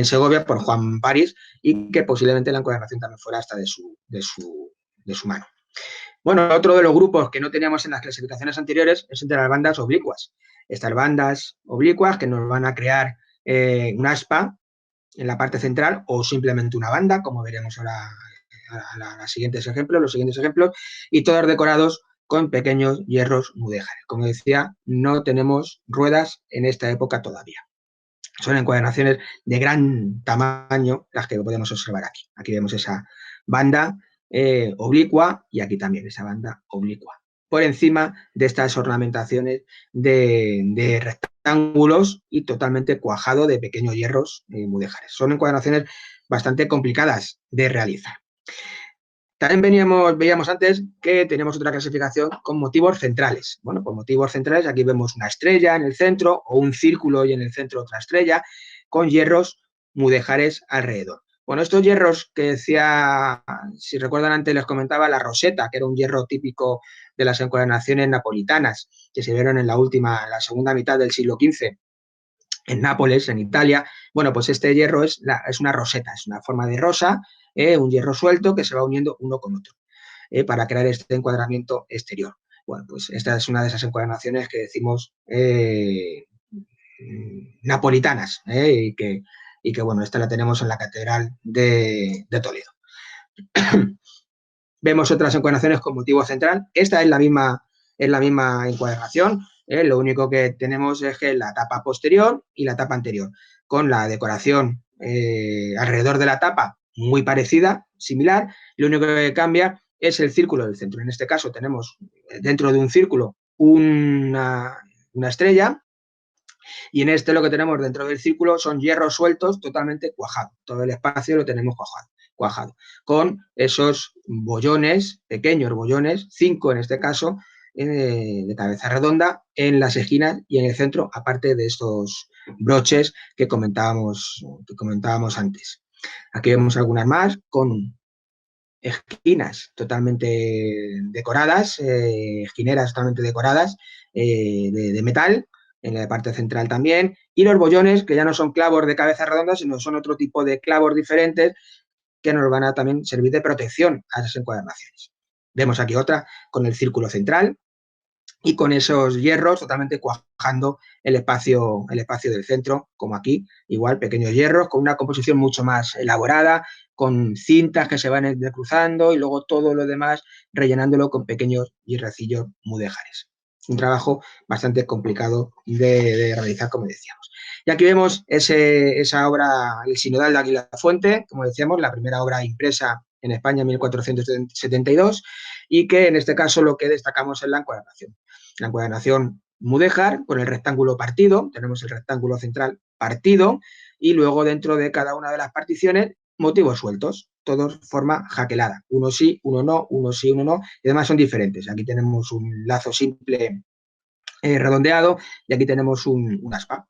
Segovia por Juan París, y que posiblemente la encuadernación también fuera hasta de su mano. Bueno, otro de los grupos que no teníamos en las clasificaciones anteriores es entre las bandas oblicuas. Estas bandas oblicuas que nos van a crear un aspa en la parte central o simplemente una banda, como veremos ahora los siguientes ejemplos, y todos decorados con pequeños hierros mudéjares. Como decía, no tenemos ruedas en esta época todavía. Son encuadernaciones de gran tamaño las que podemos observar aquí. Aquí vemos esa banda oblicua, y aquí también esa banda oblicua, por encima de estas ornamentaciones de rectángulos y totalmente cuajado de pequeños hierros mudéjares. Son encuadernaciones bastante complicadas de realizar. También veíamos antes que tenemos otra clasificación con motivos centrales. Bueno, por motivos centrales aquí vemos una estrella en el centro o un círculo y en el centro otra estrella con hierros mudéjares alrededor. Bueno, estos hierros que decía, si recuerdan antes les comentaba la roseta, que era un hierro típico de las encuadernaciones napolitanas que se vieron en la segunda mitad del siglo XV en Nápoles, en Italia. Bueno, pues este hierro es una roseta, es una forma de rosa, un hierro suelto que se va uniendo uno con otro para crear este encuadramiento exterior. Bueno, pues esta es una de esas encuadernaciones que decimos napolitanas, y que, bueno, esta la tenemos en la Catedral de Toledo. Vemos otras encuadernaciones con motivo central. Esta es la misma encuadernación. Lo único que tenemos es que la tapa posterior y la tapa anterior, con la decoración alrededor de la tapa muy parecida, similar. Lo único que cambia es el círculo del centro. En este caso tenemos dentro de un círculo una estrella, y en este lo que tenemos dentro del círculo son hierros sueltos totalmente cuajados. Todo el espacio lo tenemos cuajado, con esos bollones, pequeños bollones, 5 en este caso, de cabeza redonda, en las esquinas y en el centro, aparte de estos broches que comentábamos antes. Aquí vemos algunas más con esquinas totalmente decoradas, esquineras totalmente decoradas de metal, en la parte central también, y los bollones, que ya no son clavos de cabeza redonda, sino son otro tipo de clavos diferentes que nos van a también servir de protección a esas encuadernaciones. Vemos aquí otra con el círculo central y con esos hierros totalmente cuajando el espacio del centro, como aquí, igual pequeños hierros con una composición mucho más elaborada, con cintas que se van entrecruzando y luego todo lo demás rellenándolo con pequeños hierrecillos mudéjares. Un trabajo bastante complicado de realizar, como decíamos. Y aquí vemos esa obra, el Sinodal de Águila Fuente, como decíamos, la primera obra impresa en España en 1472, y que en este caso lo que destacamos es la encuadernación. La encuadernación mudéjar con el rectángulo partido, tenemos el rectángulo central partido, y luego dentro de cada una de las particiones motivos sueltos, todos forma jaquelada, uno sí, uno no, uno sí, uno no, y además son diferentes. Aquí tenemos un lazo simple redondeado y aquí tenemos un aspa.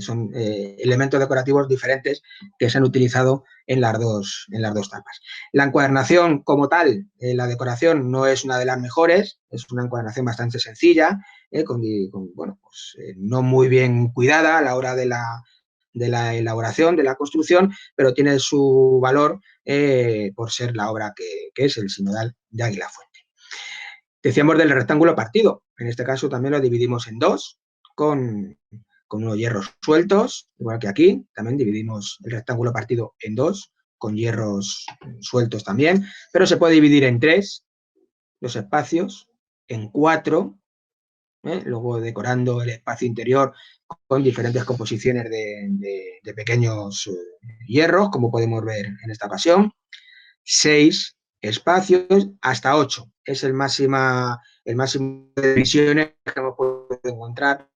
Son elementos decorativos diferentes que se han utilizado en las dos tapas. La encuadernación como tal, la decoración no es una de las mejores, es una encuadernación bastante sencilla, no muy bien cuidada a la hora de la elaboración, de la construcción, pero tiene su valor por ser la obra que es el Sinodal de Águila Fuente. Decíamos del rectángulo partido, en este caso también lo dividimos en dos, con unos hierros sueltos, igual que aquí, también dividimos el rectángulo partido en dos, con hierros sueltos también, pero se puede dividir en 3 los espacios, en 4, luego decorando el espacio interior con diferentes composiciones de pequeños hierros, como podemos ver en esta ocasión, 6 espacios hasta 8. Es el máximo de divisiones que hemos podido encontrar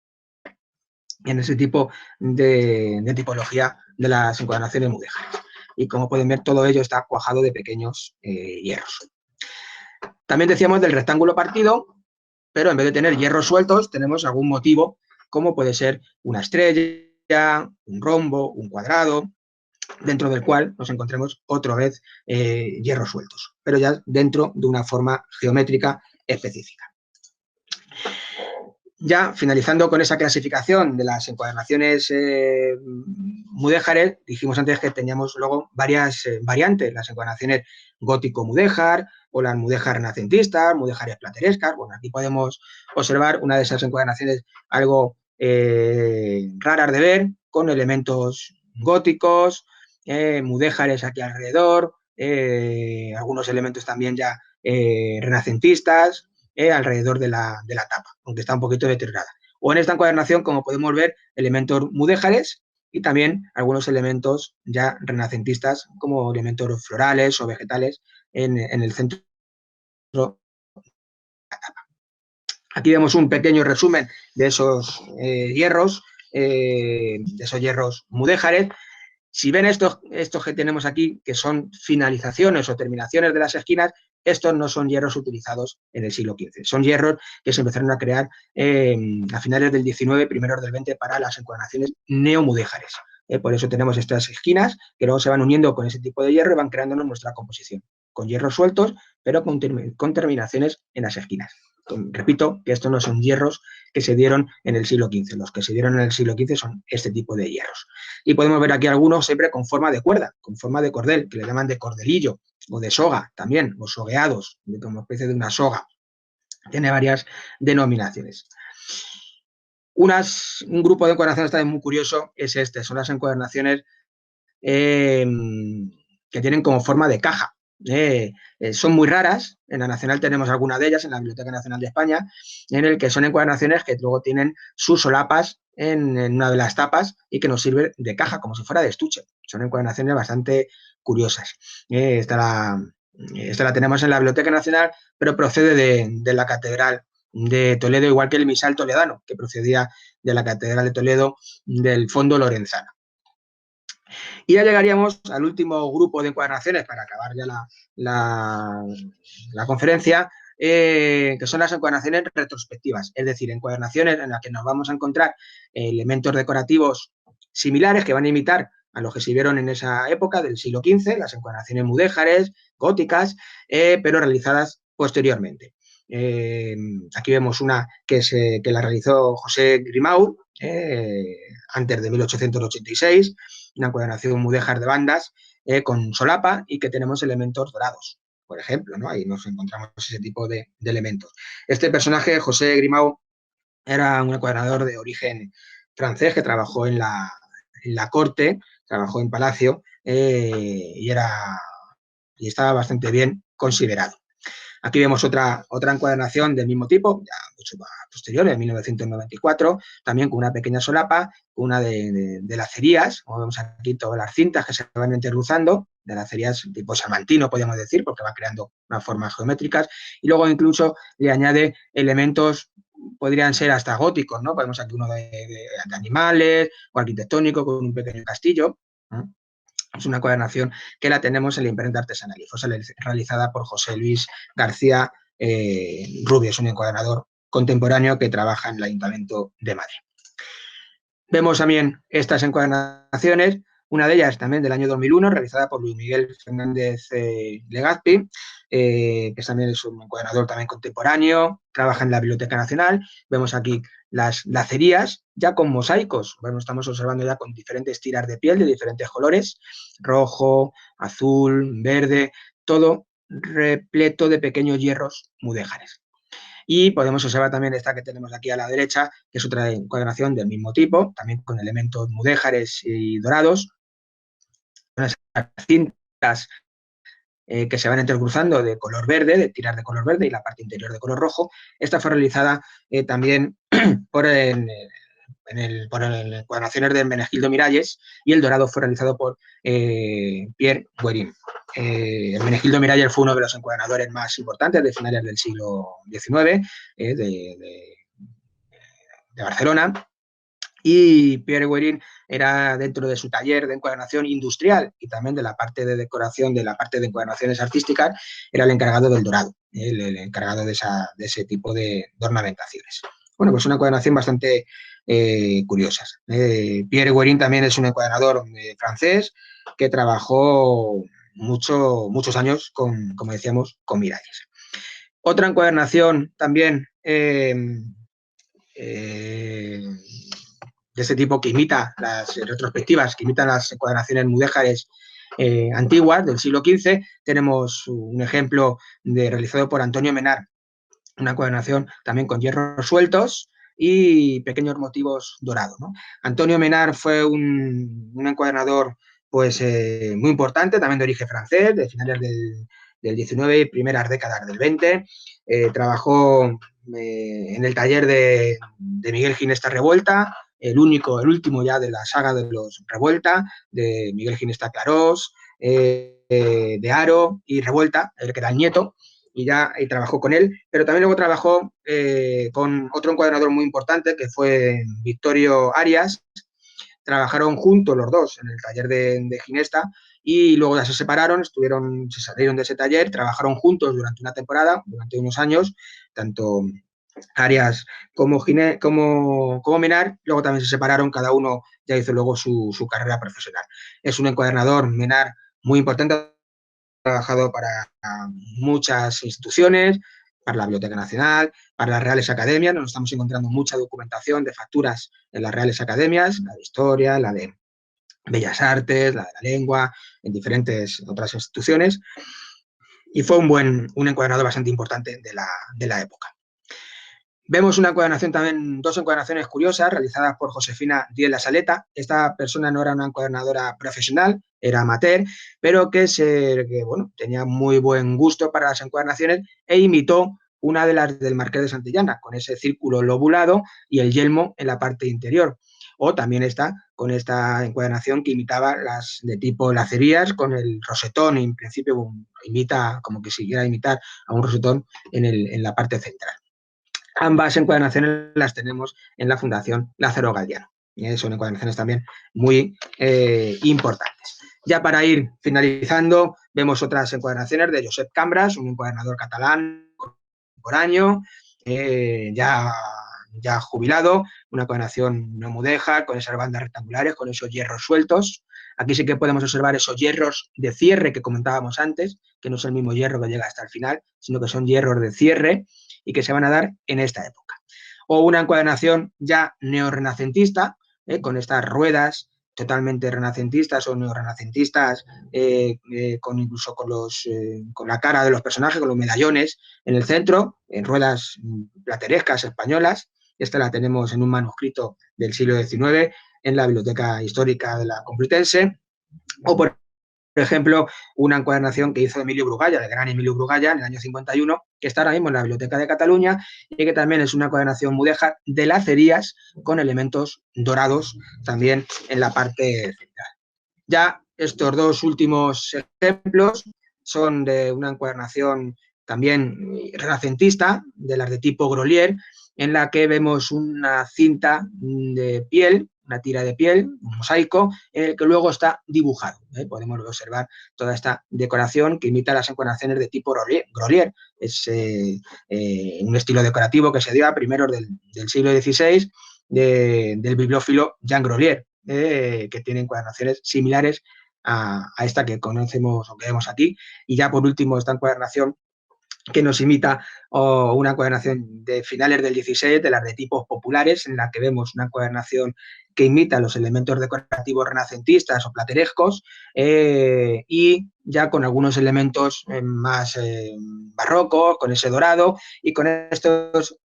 en ese tipo de tipología de las encuadernaciones mudéjares. Y como pueden ver, todo ello está cuajado de pequeños hierros. También decíamos del rectángulo partido, pero en vez de tener hierros sueltos, tenemos algún motivo, como puede ser una estrella, un rombo, un cuadrado, dentro del cual nos encontremos otra vez hierros sueltos, pero ya dentro de una forma geométrica específica. Ya finalizando con esa clasificación de las encuadernaciones mudéjares, dijimos antes que teníamos luego varias variantes, las encuadernaciones gótico-mudéjar o las mudéjar renacentistas, mudéjares platerescas. Bueno, aquí podemos observar una de esas encuadernaciones algo raras de ver, con elementos góticos, mudéjares aquí alrededor, algunos elementos también ya renacentistas, alrededor de la tapa, aunque está un poquito deteriorada. O en esta encuadernación, como podemos ver, elementos mudéjares y también algunos elementos ya renacentistas, como elementos florales o vegetales en el centro de la tapa. Aquí vemos un pequeño resumen de esos hierros mudéjares. Si ven estos que tenemos aquí, que son finalizaciones o terminaciones de las esquinas, estos no son hierros utilizados en el siglo XV. Son hierros que se empezaron a crear a finales del XIX, primeros del XX, para las encuadernaciones neomudéjares. Por eso tenemos estas esquinas que luego se van uniendo con ese tipo de hierro y van creándonos nuestra composición, con hierros sueltos, pero con terminaciones en las esquinas. Repito que estos no son hierros que se dieron en el siglo XV. Los que se dieron en el siglo XV son este tipo de hierros. Y podemos ver aquí algunos siempre con forma de cuerda, con forma de cordel, que le llaman de cordelillo, o de soga también, o sogueados, como especie de una soga. Tiene varias denominaciones. Un grupo de encuadernaciones también muy curioso es este, son las encuadernaciones que tienen como forma de caja. Son muy raras, en la Nacional tenemos alguna de ellas, en la Biblioteca Nacional de España, en el que son encuadernaciones que luego tienen sus solapas en una de las tapas y que nos sirve de caja, como si fuera de estuche. Son encuadernaciones bastante curiosas. Está Esta la tenemos en la Biblioteca Nacional, pero procede de la Catedral de Toledo, igual que el misal toledano, que procedía de la Catedral de Toledo del Fondo Lorenzana. Y ya llegaríamos al último grupo de encuadernaciones para acabar ya la conferencia, que son las encuadernaciones retrospectivas, es decir, encuadernaciones en las que nos vamos a encontrar elementos decorativos similares que van a imitar a los que se vieron en esa época del siglo XV, las encuadernaciones mudéjares, góticas, pero realizadas posteriormente. Aquí vemos una que la realizó José Grimau antes de 1886, una encuadernación mudéjar de bandas con solapa y que tenemos elementos dorados, por ejemplo, ¿no? Ahí nos encontramos ese tipo de elementos. Este personaje, José Grimau, era un encuadernador de origen francés que trabajó en la corte, trabajó en palacio y estaba bastante bien considerado. Aquí vemos otra encuadernación del mismo tipo, ya mucho más posterior, en 1994, también con una pequeña solapa, una de lacerías, como vemos aquí todas las cintas que se van interruzando, de lacerías tipo salmantino, podríamos decir, porque va creando unas formas geométricas, y luego incluso le añade elementos, podrían ser hasta góticos, ¿no? Podemos aquí uno de animales o arquitectónico con un pequeño castillo, ¿no? Es una encuadernación que la tenemos en la imprenta artesanal y fue realizada por José Luis García Rubio, es un encuadernador contemporáneo que trabaja en el Ayuntamiento de Madrid. Vemos también estas encuadernaciones, una de ellas también del año 2001, realizada por Luis Miguel Fernández Legazpi, que también es un encuadernador también contemporáneo, trabaja en la Biblioteca Nacional. Vemos aquí las lacerías, ya con mosaicos. Bueno, estamos observando ya con diferentes tiras de piel de diferentes colores, rojo, azul, verde, todo repleto de pequeños hierros mudéjares. Y podemos observar también esta que tenemos aquí a la derecha, que es otra encuadernación del mismo tipo, también con elementos mudéjares y dorados, unas cintas que se van intercruzando de color verde, de tiras de color verde y la parte interior de color rojo. Esta fue realizada también por encuadernaciones de Menegildo Miralles y el dorado fue realizado por Pierre Guérin. Menegildo Miralles fue uno de los encuadernadores más importantes de finales del siglo XIX de Barcelona, y Pierre Guérin era dentro de su taller de encuadernación industrial y también de la parte de decoración, de la parte de encuadernaciones artísticas, era el encargado del dorado, el encargado de ese tipo de ornamentaciones. Bueno, pues una encuadernación bastante curiosa. Pierre Guérin también es un encuadernador francés que trabajó muchos años con, como decíamos, con Miralles. Otra encuadernación también de ese tipo que imita las retrospectivas, que imitan las encuadernaciones mudéjares antiguas del siglo XV. Tenemos un ejemplo realizado por Antonio Menar, una encuadernación también con hierros sueltos y pequeños motivos dorados, ¿no? Antonio Menar fue un encuadernador pues, muy importante, también de origen francés, de finales del 19 y primeras décadas del 20. Trabajó en el taller de Miguel Ginesta Revuelta, el último ya de la saga de los Revuelta, de Miguel Ginesta Clarós, de Haro y Revuelta, el que era el nieto, y trabajó con él, pero también luego trabajó con otro encuadernador muy importante que fue Victorio Arias. Trabajaron juntos los dos en el taller de Ginesta y luego ya se separaron, se salieron de ese taller, trabajaron juntos durante una temporada, durante unos años, tanto Arias como Menar, luego también se separaron, cada uno ya hizo luego su carrera profesional. Es un encuadernador, Menar, muy importante, ha trabajado para muchas instituciones, para la Biblioteca Nacional, para las Reales Academias. Nos estamos encontrando mucha documentación de facturas en las Reales Academias, la de Historia, la de Bellas Artes, la de la Lengua, en diferentes otras instituciones. Y fue un encuadernador bastante importante de la época. Vemos una encuadernación también, dos encuadernaciones curiosas realizadas por Josefina Díez La Saleta. Esta persona no era una encuadernadora profesional, era amateur, pero que tenía muy buen gusto para las encuadernaciones e imitó una de las del Marqués de Santillana, con ese círculo lobulado y el yelmo en la parte interior. o también está con esta encuadernación que imitaba las de tipo lacerías con el rosetón, en principio imita, como que si quiera imitar a un rosetón en la parte central. Ambas encuadernaciones las tenemos en la Fundación Lázaro Galdiano. Son encuadernaciones también muy importantes. Ya para ir finalizando, vemos otras encuadernaciones de Josep Cambras, un encuadernador catalán contemporáneo, ya jubilado, una encuadernación no mudéjar, con esas bandas rectangulares, con esos hierros sueltos. Aquí sí que podemos observar esos hierros de cierre que comentábamos antes, que no es el mismo hierro que llega hasta el final, sino que son hierros de cierre y que se van a dar en esta época. O una encuadernación ya neorrenacentista, con estas ruedas totalmente renacentistas o neorrenacentistas, incluso con la cara de los personajes, con los medallones en el centro, en ruedas platerescas españolas. Esta la tenemos en un manuscrito del siglo XIX en la Biblioteca Histórica de la Complutense. O, por ejemplo, una encuadernación que hizo Emilio Brugalla, el gran Emilio Brugalla, en el año 51, que está ahora mismo en la Biblioteca de Cataluña y que también es una encuadernación mudéjar de lacerías con elementos dorados también en la parte central. Ya estos dos últimos ejemplos son de una encuadernación también renacentista, de las de tipo Grolier, en la que vemos una cinta de piel, una tira de piel, un mosaico, en el que luego está dibujado. Podemos observar toda esta decoración que imita las encuadernaciones de tipo Grolier. Es un estilo decorativo que se dio a primeros del siglo XVI del bibliófilo Jean Grolier, que tiene encuadernaciones similares a esta que conocemos o que vemos aquí. Y ya por último, esta encuadernación que nos imita una encuadernación de finales del XVI, de las de tipos populares, en la que vemos una encuadernación que imita los elementos decorativos renacentistas o platerescos, y ya con algunos elementos más barrocos, con ese dorado y con estos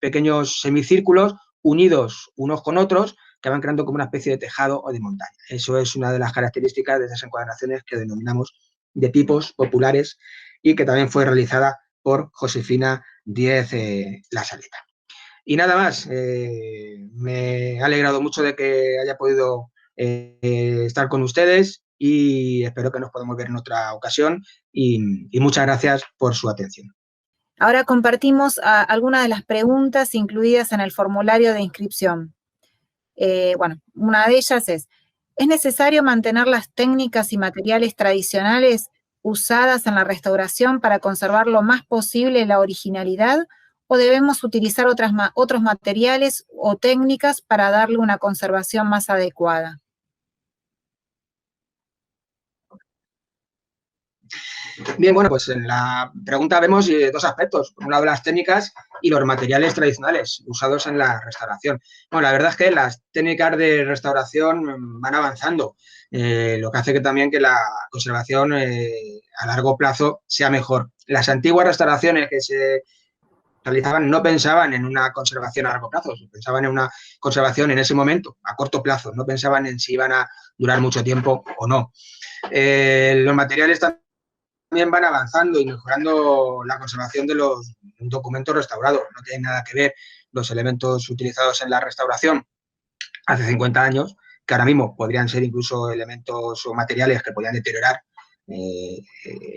pequeños semicírculos unidos unos con otros, que van creando como una especie de tejado o de montaña. Eso es una de las características de esas encuadernaciones que denominamos de tipos populares y que también fue realizada por Josefina Díez La Saleta. Y nada más, me ha alegrado mucho de que haya podido estar con ustedes y espero que nos podamos ver en otra ocasión y muchas gracias por su atención. Ahora compartimos algunas de las preguntas incluidas en el formulario de inscripción. Una de ellas ¿es necesario mantener las técnicas y materiales tradicionales usadas en la restauración para conservar lo más posible la originalidad o debemos utilizar otros materiales o técnicas para darle una conservación más adecuada? Bien, bueno, pues en la pregunta vemos dos aspectos. Por un lado, las técnicas y los materiales tradicionales usados en la restauración. Bueno, la verdad es que las técnicas de restauración van avanzando, lo que hace que también que la conservación a largo plazo sea mejor. Las antiguas restauraciones que se realizaban no pensaban en una conservación a largo plazo, pensaban en una conservación en ese momento, a corto plazo, no pensaban en si iban a durar mucho tiempo o no. Los materiales también van avanzando y mejorando la conservación de los documentos restaurados. No tiene nada que ver los elementos utilizados en la restauración hace 50 años, que ahora mismo podrían ser incluso elementos o materiales que podrían deteriorar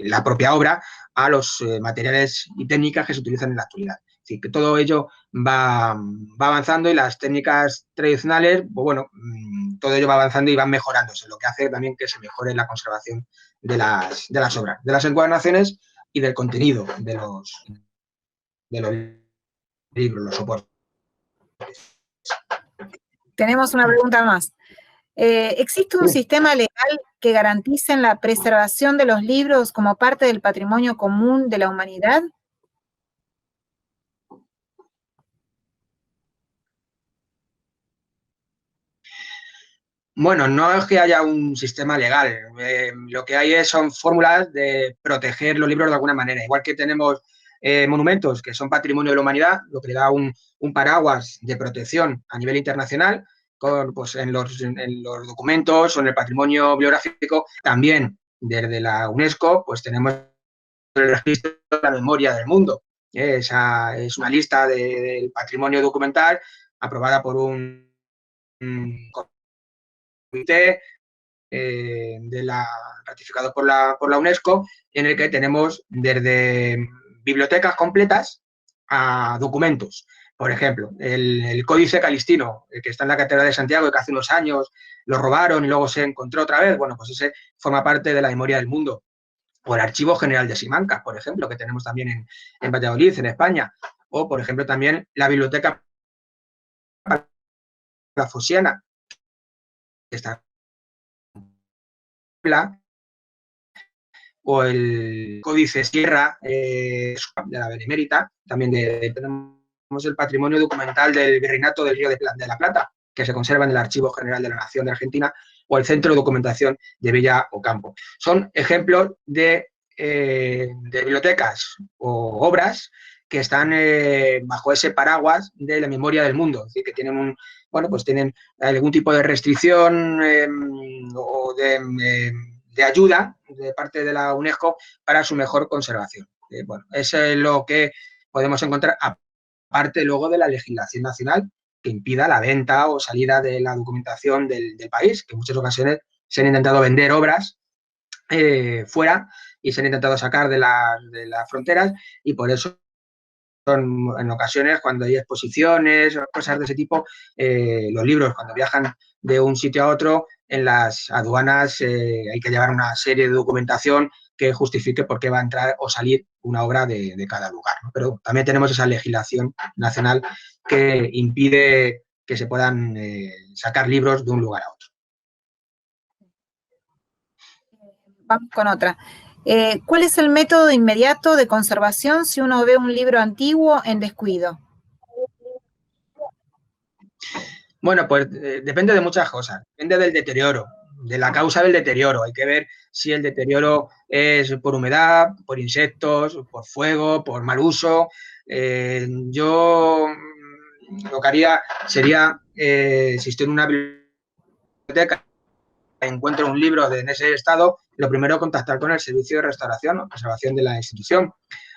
la propia obra, a los materiales y técnicas que se utilizan en la actualidad. Es decir, que todo ello va avanzando y las técnicas tradicionales, pues bueno, todo ello va avanzando y van mejorándose, lo que hace también que se mejore la conservación de las obras, de las encuadernaciones y del contenido de los libros, los soportes. Tenemos una pregunta más. ¿Existe un sistema legal que garantice la preservación de los libros como parte del patrimonio común de la humanidad? Bueno, no es que haya un sistema legal, lo que hay son fórmulas de proteger los libros de alguna manera. Igual que tenemos monumentos que son patrimonio de la humanidad, lo que le da un paraguas de protección a nivel internacional, pues en los documentos o en el patrimonio bibliográfico, también desde la UNESCO, pues tenemos el registro de la memoria del mundo. Esa es una lista del patrimonio documental aprobada por un comité ratificado por la UNESCO, en el que tenemos desde bibliotecas completas a documentos. Por ejemplo, el Códice Calistino, que está en la Catedral de Santiago, que hace unos años lo robaron y luego se encontró otra vez, bueno, pues ese forma parte de la memoria del mundo. O el Archivo General de Simancas, por ejemplo, que tenemos también en Valladolid, en España. O, por ejemplo, también la Biblioteca Fosiana, que está o el Códice Sierra de la Benemérita, también tenemos el patrimonio documental del Virreinato del Río de la Plata, que se conserva en el Archivo General de la Nación de Argentina, o el Centro de Documentación de Villa Ocampo. Son ejemplos de bibliotecas o obras que están bajo ese paraguas de la memoria del mundo, es decir, que tienen tienen algún tipo de restricción o de ayuda de parte de la UNESCO para su mejor conservación. Eso es lo que podemos encontrar, aparte luego de la legislación nacional que impida la venta o salida de la documentación del país, que en muchas ocasiones se han intentado vender obras fuera y se han intentado sacar de las fronteras, y por eso en ocasiones cuando hay exposiciones o cosas de ese tipo, los libros cuando viajan de un sitio a otro, en las aduanas hay que llevar una serie de documentación que justifique por qué va a entrar o salir una obra de cada lugar, ¿no? Pero también tenemos esa legislación nacional que impide que se puedan sacar libros de un lugar a otro. Vamos con otra. ¿Cuál es el método inmediato de conservación si uno ve un libro antiguo en descuido? Bueno, pues depende de muchas cosas. Depende del deterioro, de la causa del deterioro. Hay que ver si el deterioro es por humedad, por insectos, por fuego, por mal uso. Yo lo que haría sería, si estoy en una biblioteca, encuentro un libro en ese estado, lo primero contactar con el servicio de restauración o conservación de la institución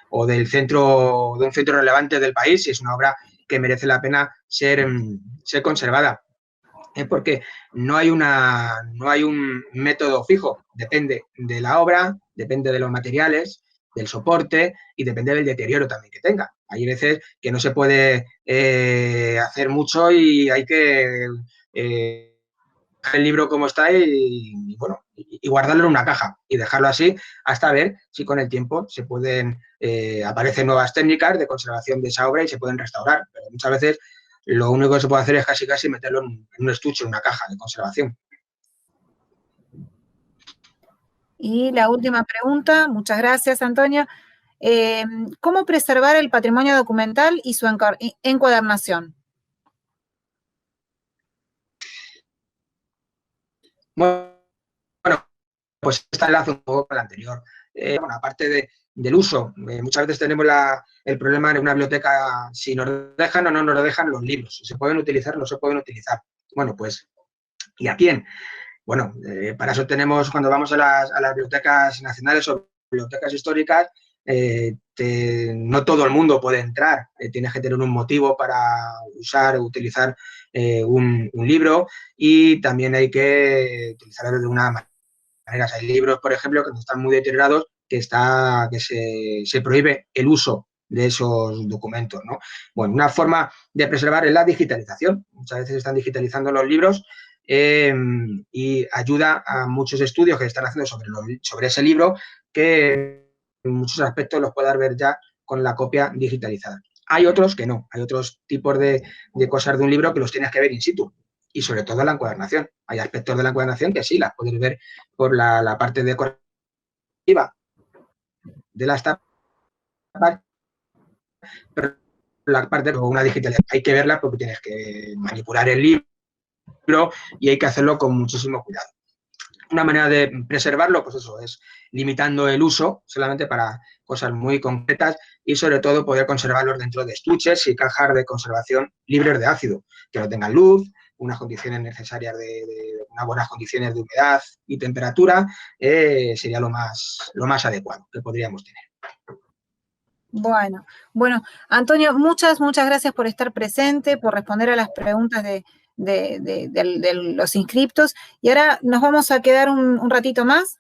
o de un centro relevante del país, si es una obra que merece la pena ser conservada. Porque no hay un método fijo, depende de la obra, depende de los materiales, del soporte y depende del deterioro también que tenga. Hay veces que no se puede hacer mucho y hay que el libro como está y guardarlo en una caja y dejarlo así hasta ver si con el tiempo se pueden aparecen nuevas técnicas de conservación de esa obra y se pueden restaurar. Pero muchas veces lo único que se puede hacer es casi meterlo en un estuche, en una caja de conservación. Y la última pregunta, muchas gracias, Antonio. ¿Cómo preservar el patrimonio documental y su encuadernación? Bueno, pues esta enlace un poco con la anterior. Aparte del uso, muchas veces tenemos el problema en una biblioteca, si nos dejan o no nos dejan los libros, se pueden utilizar o no se pueden utilizar. Bueno, pues, ¿y a quién? Bueno, para eso tenemos, cuando vamos a las bibliotecas nacionales o bibliotecas históricas, no todo el mundo puede entrar, tienes que tener un motivo para usar o utilizar un libro, y también hay que utilizarlo de una manera. Hay libros, por ejemplo, que están muy deteriorados, que se prohíbe el uso de esos documentos, ¿no? Bueno, una forma de preservar es la digitalización. Muchas veces están digitalizando los libros y ayuda a muchos estudios que se están haciendo sobre ese libro, que en muchos aspectos los puedas ver ya con la copia digitalizada. Hay otros que no, hay otros tipos de cosas de un libro que los tienes que ver in situ, y sobre todo la encuadernación. Hay aspectos de la encuadernación que sí las puedes ver por la parte decorativa de las tapas, pero la parte de una digitalización hay que verla porque tienes que manipular el libro y hay que hacerlo con muchísimo cuidado. Una manera de preservarlo, pues eso, es limitando el uso solamente para cosas muy concretas, y sobre todo poder conservarlos dentro de estuches y cajas de conservación libres de ácido, que no tengan luz, unas condiciones necesarias de unas buenas condiciones de humedad y temperatura, sería lo más adecuado que podríamos tener. Bueno, Antonio, muchas gracias por estar presente, por responder a las preguntas de de los inscriptos. Y ahora nos vamos a quedar un ratito más.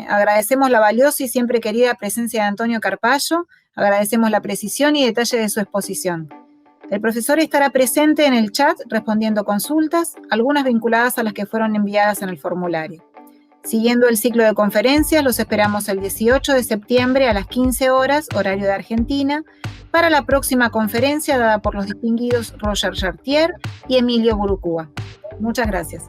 Agradecemos la valiosa y siempre querida presencia de Antonio Carpallo, agradecemos la precisión y detalle de su exposición. El profesor estará presente en el chat respondiendo consultas, algunas vinculadas a las que fueron enviadas en el formulario. Siguiendo el ciclo de conferencias, los esperamos el 18 de septiembre a las 15 horas, horario de Argentina, para la próxima conferencia dada por los distinguidos Roger Chartier y Emilio Burucúa. Muchas gracias.